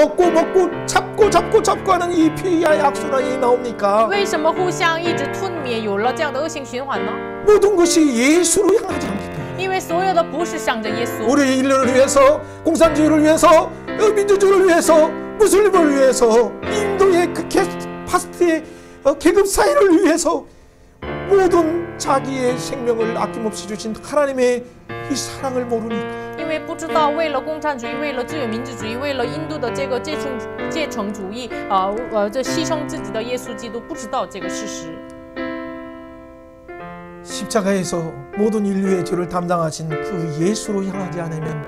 잡고 하는 이 피해의 악순환이 나옵니까? 为什么互相一直吞灭，有了这样的恶性循环呢？ 모든 것이 예수로 향하지 않기 때문에 因为所有的不是向着耶稣， 우리 인류를 위해서 공산주의를 위해서 민주주의를 위해서 무슬림을 위해서 인도의 그 파스트의 계급 사회를 위해서 모든 자기의 생명을 아낌없이 주신 하나님의 이 사랑을 모르니까 因为不知道为了共产主义，为了自由民主主义，为了印度的这个阶层主义，这牺牲自己的耶稣基督，不知道这个事实。 십자가에서 모든 인류의 죄를 담당하신 그 예수로 향하지 않으면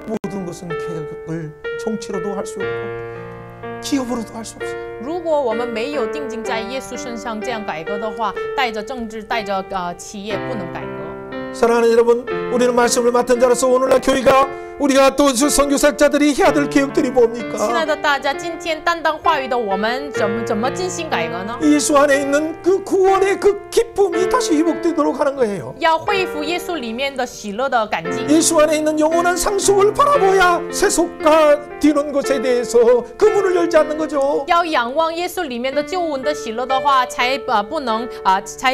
모든 것은 개혁을 정치로도 할 수 없고 기업으로도 할 수 없어요. 如果我们没有定睛在耶稣身上这样改革的话，带着政治，带着企业，不能改革。 사랑하는 여러분, 우리는 말씀을 맡은 자로서 오늘날 교회가 우리가 또 선교사자들이 해야 될 개혁들이 亲 뭡니까? 爱的大家，今天担当话语的我们怎么进行改革呢？ 예수 안에 있는 그 구원의 그 기쁨이 다시 회복되도록 하는 거예요. 要恢复耶稣里面的喜乐的感激， 예수 안에 있는 영원한 상속을 바라보야 세속과 뒤는 것에 대해서 그 문을 열지 않는 거죠. 要仰望耶稣里面的救恩的喜乐的话，才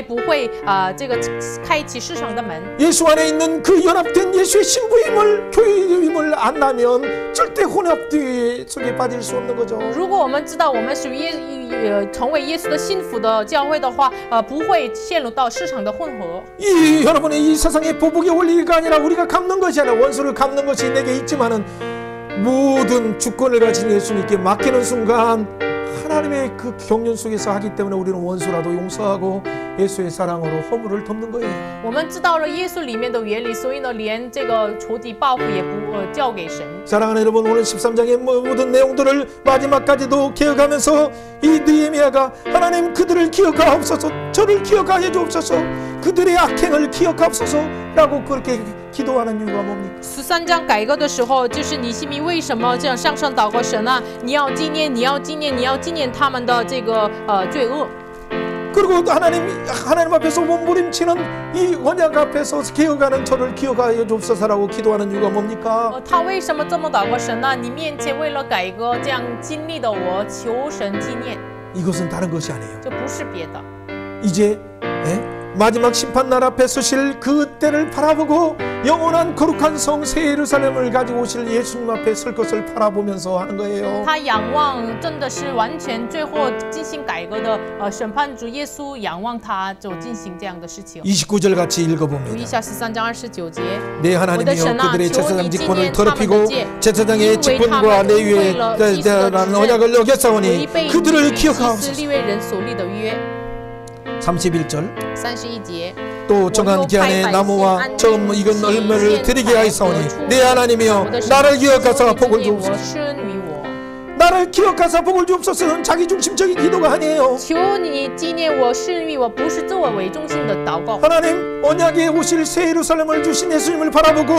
不会这个开启世上的门。 예수 안에 있는 그 연합된 예수의 신부임을 교회임을 안다면 절대 혼합 속에 빠질 수 없는 거죠. 如果我们知道我们属于成为耶稣的信服的教会的话，不会陷入到市场的混合。 이 여러분의 이 세상의 보복의 원리가 아니라 우리가 갚는 것이 아니라 원수를 갚는 것이 내게 있지만은 모든 주권을 가진 예수님께 맡기는 순간 하나님의 그 경륜 속에서 하기 때문에 우리는 원수라도 용서하고 예수의 사랑으로 허물을 덮는 거예요. 我们知道了耶稣里面的原理，所以呢，连这个仇敌报复也不交给神。 사랑하는 여러분, 오늘 13장의 모든 내용들을 마지막까지도 기억하면서 이 느헤미야가 하나님 그들을 기억하옵소서, 저를 기억하여 주옵소서, 그들의 악행을 기억하옵소서라고 그렇게 기도하는 이유가 뭡니까? 13章改革的时候，就是尼希米为什么这样向上祷告神啊？你要纪念，你要纪念，你要纪念他们的这个罪恶。 그리고 하나님 앞에서 몸부림치는 이 언약 앞에서 기억하는 저를 기억하여 주옵소서라고 기도하는 이유가 뭡니까? 他为什么这么祷告神呢？你面前为了改革这样经历的我，求神纪念。 이것은 다른 것이 아니에요. 这不是别的。 이제 마지막 심판날 앞에 서실 그때를 바라보고 영원한 거룩한 성 새 예루살렘을 가지고 오실 예수님 앞에 설 것을 바라보면서 하는 거예요. 他仰望，真的是完全最后进行改革的审判主耶稣，仰望他就进行这样的事情。 29절 같이 读一 읽어봅니다. 下13章29节。 내 하나님이여 그들의 제사장 직분을 더럽히고 제사장의 직분과 레위의 언약을 어겼사오니 그들을 기억하옵소서. 利未人所立的约。 31절 31节。 또 정한 기한에 나무와 처음 익은 열매를 드리게 하였사오니 내 하나님이여 나를 기억하사 복을 주옵소서. 나를 기억하사 복을 주옵소서는 자기중심적인 기도가 아니에요. 求你纪念我，施予我，不是自我为中心的祷告。 하나님 언약에 오실 새 예루살렘을 주신 예수님을 바라보고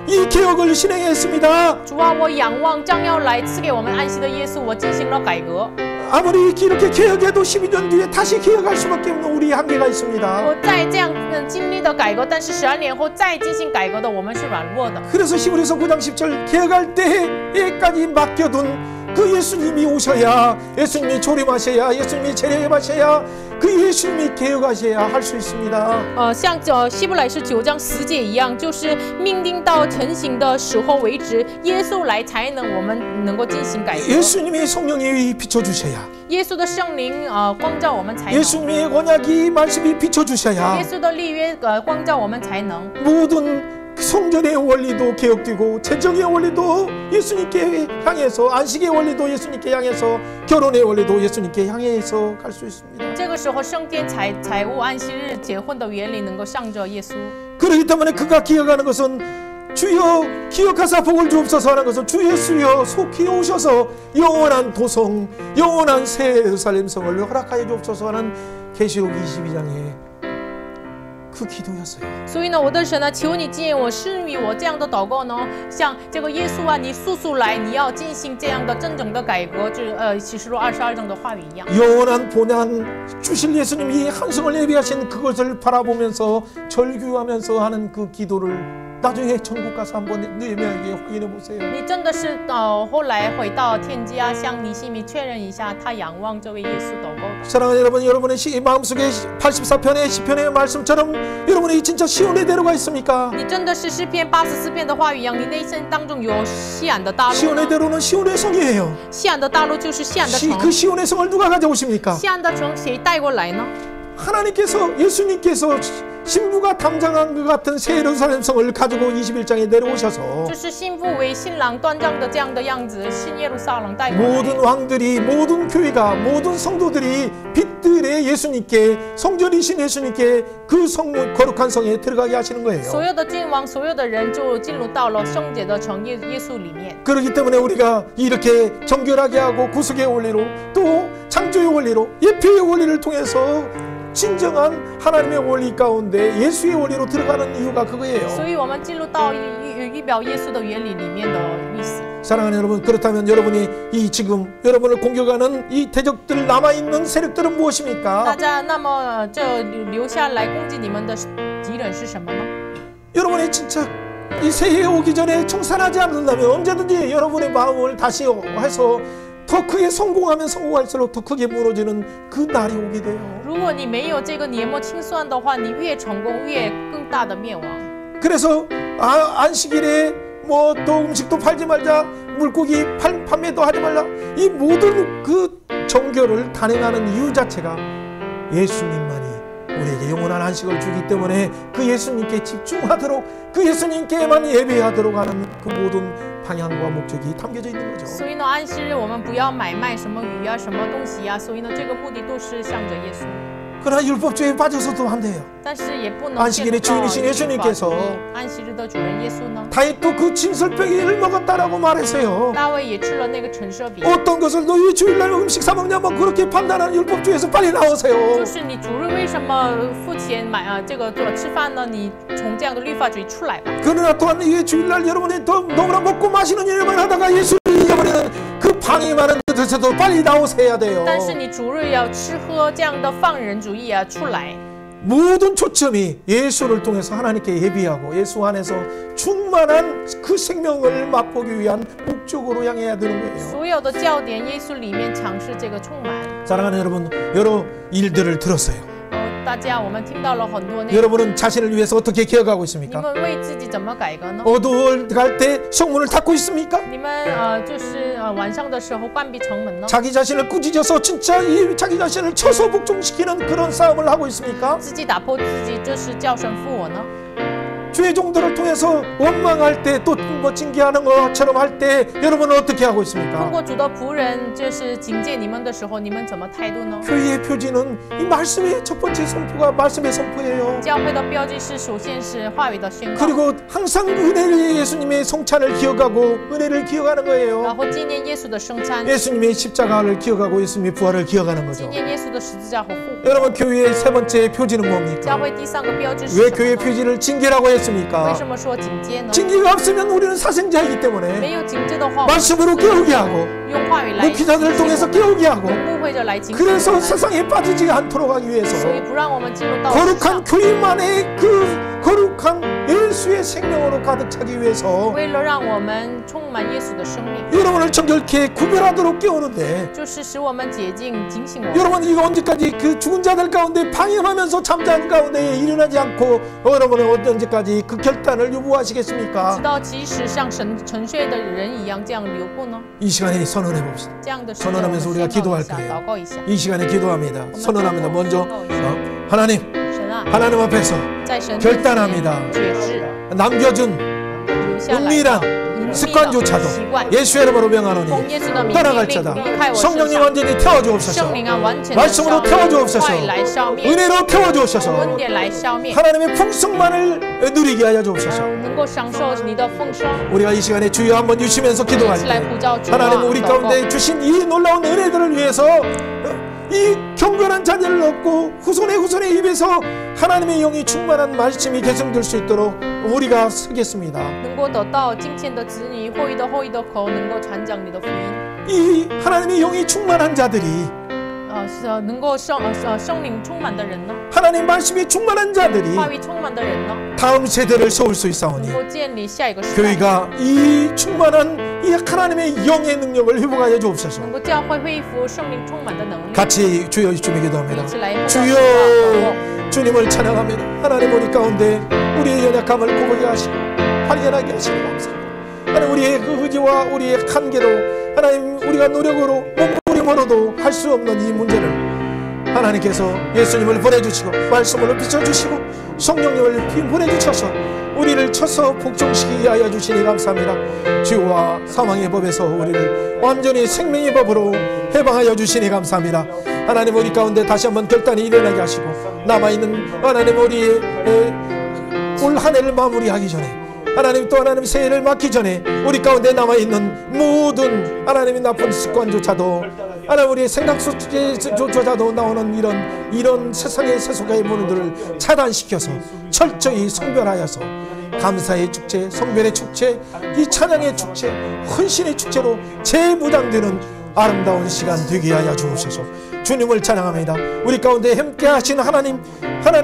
이 개혁을 실행했습니다. 主啊，我仰望将要来赐给我们安息的耶稣，我进行了改革。 아무리 이렇게 개혁해도 12년 뒤에 다시 개혁할 수밖에 없는 우리 한계가 있습니다. 我在这样经历的改革，但是12年后再进行改革的，我们是软弱的。 그래서 히브리서 9장 10절 개혁할 때에까지 맡겨둔 그 예수님이 오셔야, 예수님이 조림하셔야, 예수님이 재림하셔야, 그 예수님이 개혁하셔야 할 수 있습니다. 像希伯来书9章10节一样，就是命定到成型的时候为止，耶稣来才能我们能够进行改革。 예수님의 성령이 비춰주셔야, 耶稣的圣灵光照我们才能。 예수님의 언약이 말씀이 비춰주셔야 耶稣的立约光照我们才能。 모든 성전의 원리도 개혁되고 재정의 원리도 예수님께 향해서, 안식의 원리도 예수님께 향해서, 결혼의 원리도 예수님께 향해서 갈 수 있습니다. 这个时候圣殿财务安息日结婚的原理能够向着耶稣。 그렇기 때문에 그가 기억하는 것은 주여 기억하사 복을 주옵소서 하는 것은 주 예수여 속히 오셔서 영원한 도성, 영원한 새 예루살렘 성을 허락하여 주옵소서 하는 계시록 22장의 그 기도였어요. 所以呢，我的神呢，求你纪念我，施予我这样的祷告呢，像这个耶稣啊，你速速来，你要进行这样的真正的改革，就是启示录22章的话语一样。 영원한 본향 주실 예수님이 한성을 예비하신 그것을 바라보면서 절규하면서 하는 그 기도를 나중에 천국 가서 한번 느헤미야에게 확인해 보세요. 你真的是后来回到天家，向尼希米确认一下，他仰望这位耶稣祷告的。 사랑하는 여러분, 여러분의 마음속에 84편의 시편의 말씀처럼 여러분이 진짜 시온의 대로가 있습니까? 你真的是诗篇84篇的话语一样，你内心当中有西安的大陆 시온의 吗？ 대로는 시온의 성이에요. 西安的大陆就是西安的城。 그 시온의 성을 누가 가져오십니까? 西安的城谁带过来呢？ 하나님께서, 예수님께서 신부가 담장한 것 같은 새 예루살렘 성을 가지고 21장에 내려오셔서 就是新妇为新郎端正的这样的样子，新耶路撒冷带过来。 모든 왕들이, 모든 교회가, 모든 성도들이 빛들의 예수님께, 성전이신 예수님께 그 거룩한 성에 들어가게 하시는 거예요. 所有的君王，所有的人就进入到了圣洁的城耶稣里面。 그렇기 때문에 우리가 이렇게 정결하게 하고 구속의 원리로 또 창조의 원리로 예표의 원리를 통해서 진정한 하나님의 원리 가운데 예수의 원리로 들어가는 이유가 그거예요. 所以我们进入到预表耶稣的原理里面的意思。 사랑하는 여러분, 그렇다면 여러분이 이 지금 여러분을 공격하는 이 대적들, 남아있는 세력들은 大 무엇입니까? 家，那么这留下来攻击你们的敌人是什么呢？ 여러분이 진짜 이 새해 오기 전에 청산하지 않는다면 언제든지 여러분의 마음을 다시 해서 더 크게 성공하면 성공할수록 더 크게 무너지는 그 날이 오게 돼요. 如果你没有这个年末清算的话，你越成功越更大的灭亡。 그래서 안식일에 뭐 또 음식도 팔지 말자, 물고기 판매도 하지 말라, 이 모든 그 정결을 단행하는 이유 자체가 예수님만이 우리에게 영원한 안식을 주기 때문에 그 예수님께 집중하도록, 그 예수님께만 예배하도록 하는 그 모든 방향과 목적이 담겨져 있는 거죠. 所以呢，安息日我们不要买卖什么鱼啊、什么东西啊，所以呢，这个目的都是向着耶稣。 그러나 율법주의에 빠져서도 안 돼요. 但是也不能 안식일의 주인이신 예수님께서 安息日的主人耶稣呢， 다윗도 그 진설병이를 먹었다라고 말했어요. 大卫也吃了那个陈设饼。 어떤 것을 너희 주일날 음식 사 먹냐, 뭐 그렇게 판단하는 율법주의에서 빨리 나오세요. 就是你主日为什么付钱买这个做吃饭呢？你从这样的律法主义出来吧。 그러나 또한 이 주일날 여러분이 더 너무나 먹고 마시는 일만 하다가 예수를 잊어버리는 그 방이 많은 데서도 빨리 나오셔야 돼요. 但是你主日要吃喝这样的放任主义啊出来。 모든 초점이 예수를 통해서 하나님께 예비하고 예수 안에서 충만한 그 생명을 맛보기 위한 목적으로 향해야 되는 거예요. 所有的焦点，耶稣里面尝试这个充满。 사랑하는 여러분, 여러 일들을 들었어요. 大家我们听到了很多那个， 여러분은 자신을 위해서 어떻게 기억하고 你 있습니까? 们为自己怎么改革呢？ 어두울 갈 때 성문을 닫고 있습니까? 你们就是晚上的时候关闭城门呢？ 자기 자신을 꾸짖어서 진짜 이 자기 자신을 쳐서 복종시키는 그런 싸움을 하고 있습니까? 自己打破自己，就是叫神负我呢？ 주의 종들을 통해서 원망할 때 또 뭐 징계하는 것처럼 할 때 여러분은 어떻게 하고 通 있습니까? 过主的仆人就是警戒你们的时候，你们怎么态度呢？ 교회의 표지는 이 말씀의 첫 번째 선포가 말씀의 선포예요. 教会的标记是首先是话语的宣告， 그리고 항상 은혜를 예수님의 성찬을 기억하고 은혜를 기억하는 然 거예요. 后纪念耶稣的圣餐， 예수님의 십자가를 기억하고 예수님의 부활을 기억하는 纪 거죠. 念耶稣的十字架和复活。 여러분, 교회의 세 번째 표지는 教 뭡니까? 会第三个标志是 왜 什 교회 么呢？ 표지를 징계라고 为 했습니까? 什么说警戒呢？ 징계가 없으면 우리는 사생자이기 没 때문에 有警戒的话，我们 말씀으로 是 깨우게 하고 用话语来警 목회자들을 醒 통해서 我们， 깨우게 하고 误会着来警醒我 그래서 们， 세상에 빠지지 않도록 하기 위해서 所以不让我们进入到世上 거룩한 。 교회만의 그 거룩한 예수의 생명으로 가득 차기 위해서 为了让我们充满耶稣的生命， 여러분을 정결케 구별하도록 깨우는데 就是使我们洁净、警醒我们。 여러분, 이거 언제까지 그 죽은 자들 가운데 방임하면서 잠자는 가운데 일어나지 않고 여러분은 언제까지 그 결단을 유보하시겠습니까? 直到即使像沉睡的人一样这样留步呢？ 이 시간에 선언해 봅시다. 这样的时候，我们 선언하면서 우리가 宣告 기도할 一下， 거예요. 祷告一下。 이 시간에 기도합니다. 선언합니다. 먼저 하나님, 神啊， 하나님 앞에서 在神面 결단합니다. 前决志， 남겨준 留下来 은밀한 的 습관조차도 习惯， 예수의 이름으로 명하노니 奉耶稣的名 떠나갈 命令 자다. 离开我身 성령님 上。 완전히 태워주옵소서. 圣灵啊，完全的 말씀으로 消灭， 태워주옵소서. 话语来消灭， 은혜로 태워주옵소서. 恩典来消灭， 하나님의 풍성만을 누리게 하여 주옵소서. 能够享受你的丰盛。 우리가 이 시간에 주여 한번 주시면서 一 기도할 起来 때 呼叫主啊， 하나님 우리 祷告 가운데 주신 이 놀라운 은혜들을 위해서 이 경건한 자녀를 얻고 후손의 입에서 하나님의 영이 충만한 말씀이 계승될 수 있도록 우리가 서겠습니다. 能够得到今天的子女，后裔的后裔的口，能够传讲你的福音。 이 하나님의 영이 충만한 자들이 是能够圣灵充满的人呢， 하나님 말씀이 충만한 자들이 话语充满的人呢， 다음 세대를 세울 수 있사오니 能够建立下一个时代， 교회가 이 충만한 이 하나님의 영의 능력을 회복하여 주옵소서. 能够教会恢复圣灵充满的能力。 같이 주여 주님께 기도합니다. 一起来呼叫 주여 主啊， 주님을 찬양합니다. 하나님 우리 가운데 우리의 연약함을 고백하게 하시고 발견하게 하시니 감사합니다. 하나님 우리의 그 의지와 우리의 한계로 하나님 우리가 노력으로 몸부림으로도 할 수 없는 이 문제를 하나님께서 예수님을 보내주시고 말씀으로 비춰주시고 성령님을 보내주셔서 우리를 쳐서 복종시키게 하여 주시니 감사합니다. 죄와 사망의 법에서 우리를 완전히 생명의 법으로 해방하여 주시니 감사합니다. 하나님 우리 가운데 다시 한번 결단이 일어나게 하시고 남아있는 하나님 우리의 올 한 해를 마무리하기 전에 하나님 또 하나님 새해를 맞기 전에 우리 가운데 남아있는 모든 하나님의 나쁜 습관조차도 하나님 우리의 생각조차도 나오는 이런 세상의 세속의 문들을 차단시켜서 철저히 성별하여서 감사의 축제, 성별의 축제, 이 찬양의 축제, 헌신의 축제로 재무장되는 아름다운 시간 되게 하여 주옵소서. 주님을 찬양합니다. 우리 가운데 함께 하신 하나님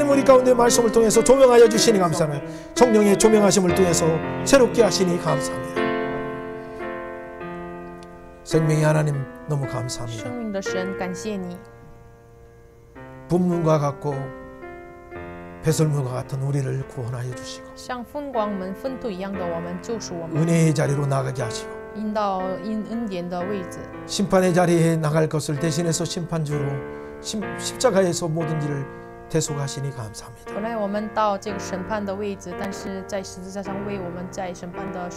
우리 가운데 말씀을 통해서 조명하여 주시니 감사합니다. 성령의 조명하심을 통해서 새롭게 하시니 감사합니다. 생명의 하나님 너무 감사합니다. 生命的神，感谢你， 분문과 같고 배설물과 같은 우리를 구원하여 주시고 像风光门粪土一样的我们救赎我们， 은혜의 자리로 나가게 하시고 引导恩典的位置， 심판의 자리에 나갈 것을 대신해서 심판주로 십자가에서 모든 일을 대속하시니 감사합니다. 本来我们到这个审判的位置，但是在十字架上为我们在审判的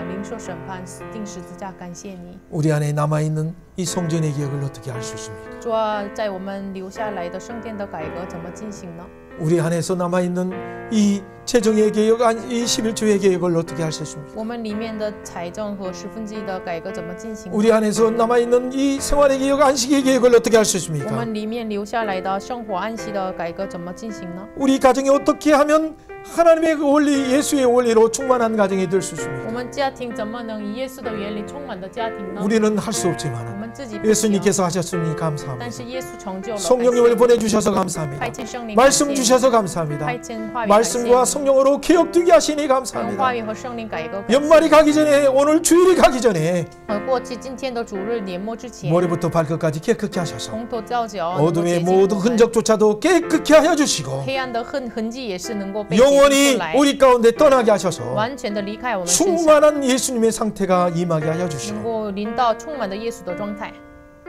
领受审判定十字架，感谢你。 우리 안에 남아있는 이 성전의 개혁을 어떻게 할 수 있습니까? 主啊，在我们留下来的圣殿的改革怎么进行呢？ 우리 안에서 남아있는 이 재정의 개혁, 이 11조의 개혁을 어떻게 할 수 있습니까? 我们里面的财政和十分之一的改革怎么进行？ 우리 안에서 남아있는 이 생활의 개혁, 안식의 개혁을 어떻게 할 수 我 있습니까? 们里面留下来的生活安息的改革怎么进行呢？ 우리 가정이 어떻게 하면 하나님의 그 원리, 예수의 원리로 충만한 가정이 될 수 我 있습니까? 们家庭怎么能以耶稣的原理充满的家庭呢？ 우리는 할 수 我 없지만 们自己不行， 예수님께서 하셨으니 但 감사합니다. 是耶稣成就了， 성령님을 보내주셔서 감사합니다. 派遣圣灵， 말씀 주셔서 감사합니다. 派遣话语， 말씀과 성령으로 개혁되게 하시니 用 감사합니다. 话语和圣灵改革。 연말이 가기 전에 오늘 주일이 가기 전에 过去今天的主日年末之前， 머리부터 발끝까지 깨끗게 하셔서 从头到脚， 어둠의 모든 흔적조차도 깨끗게 하여 주시고 黑暗的痕迹也是能够被洁净 영원히 出来， 우리 가운데 떠나게 하셔서 完全的离开我们身上， 충만한 예수님의 상태가 임하게 하여 能 주시고 够临到充满的耶稣的状态，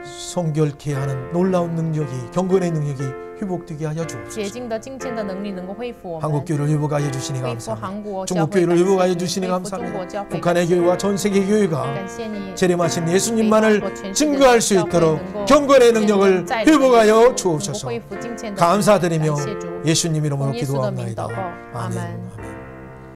성결케 하는 놀라운 능력이 경건의 능력이 회복되게 하여 洁 주옵소서. 净的金钱的能力能够恢复我们， 한국교회를 회복하여 주시니 恢复 감사합니다. 韩国教 중국 会， 교회를 感谢 회복하여 你 주시니 恢复中国 감사합니다. 教会， 북한의 교회와 전 세계 교회가 感谢你， 재림하신 예수님만을 증거할 수 있도록 경건의 능력을 회복하여 주옵소서. 恢复金钱的 감사드리며 感谢主， 예수님 이름으로 奉耶稣的名 기도합니다. 祷告，阿 아멘. 门。 아멘.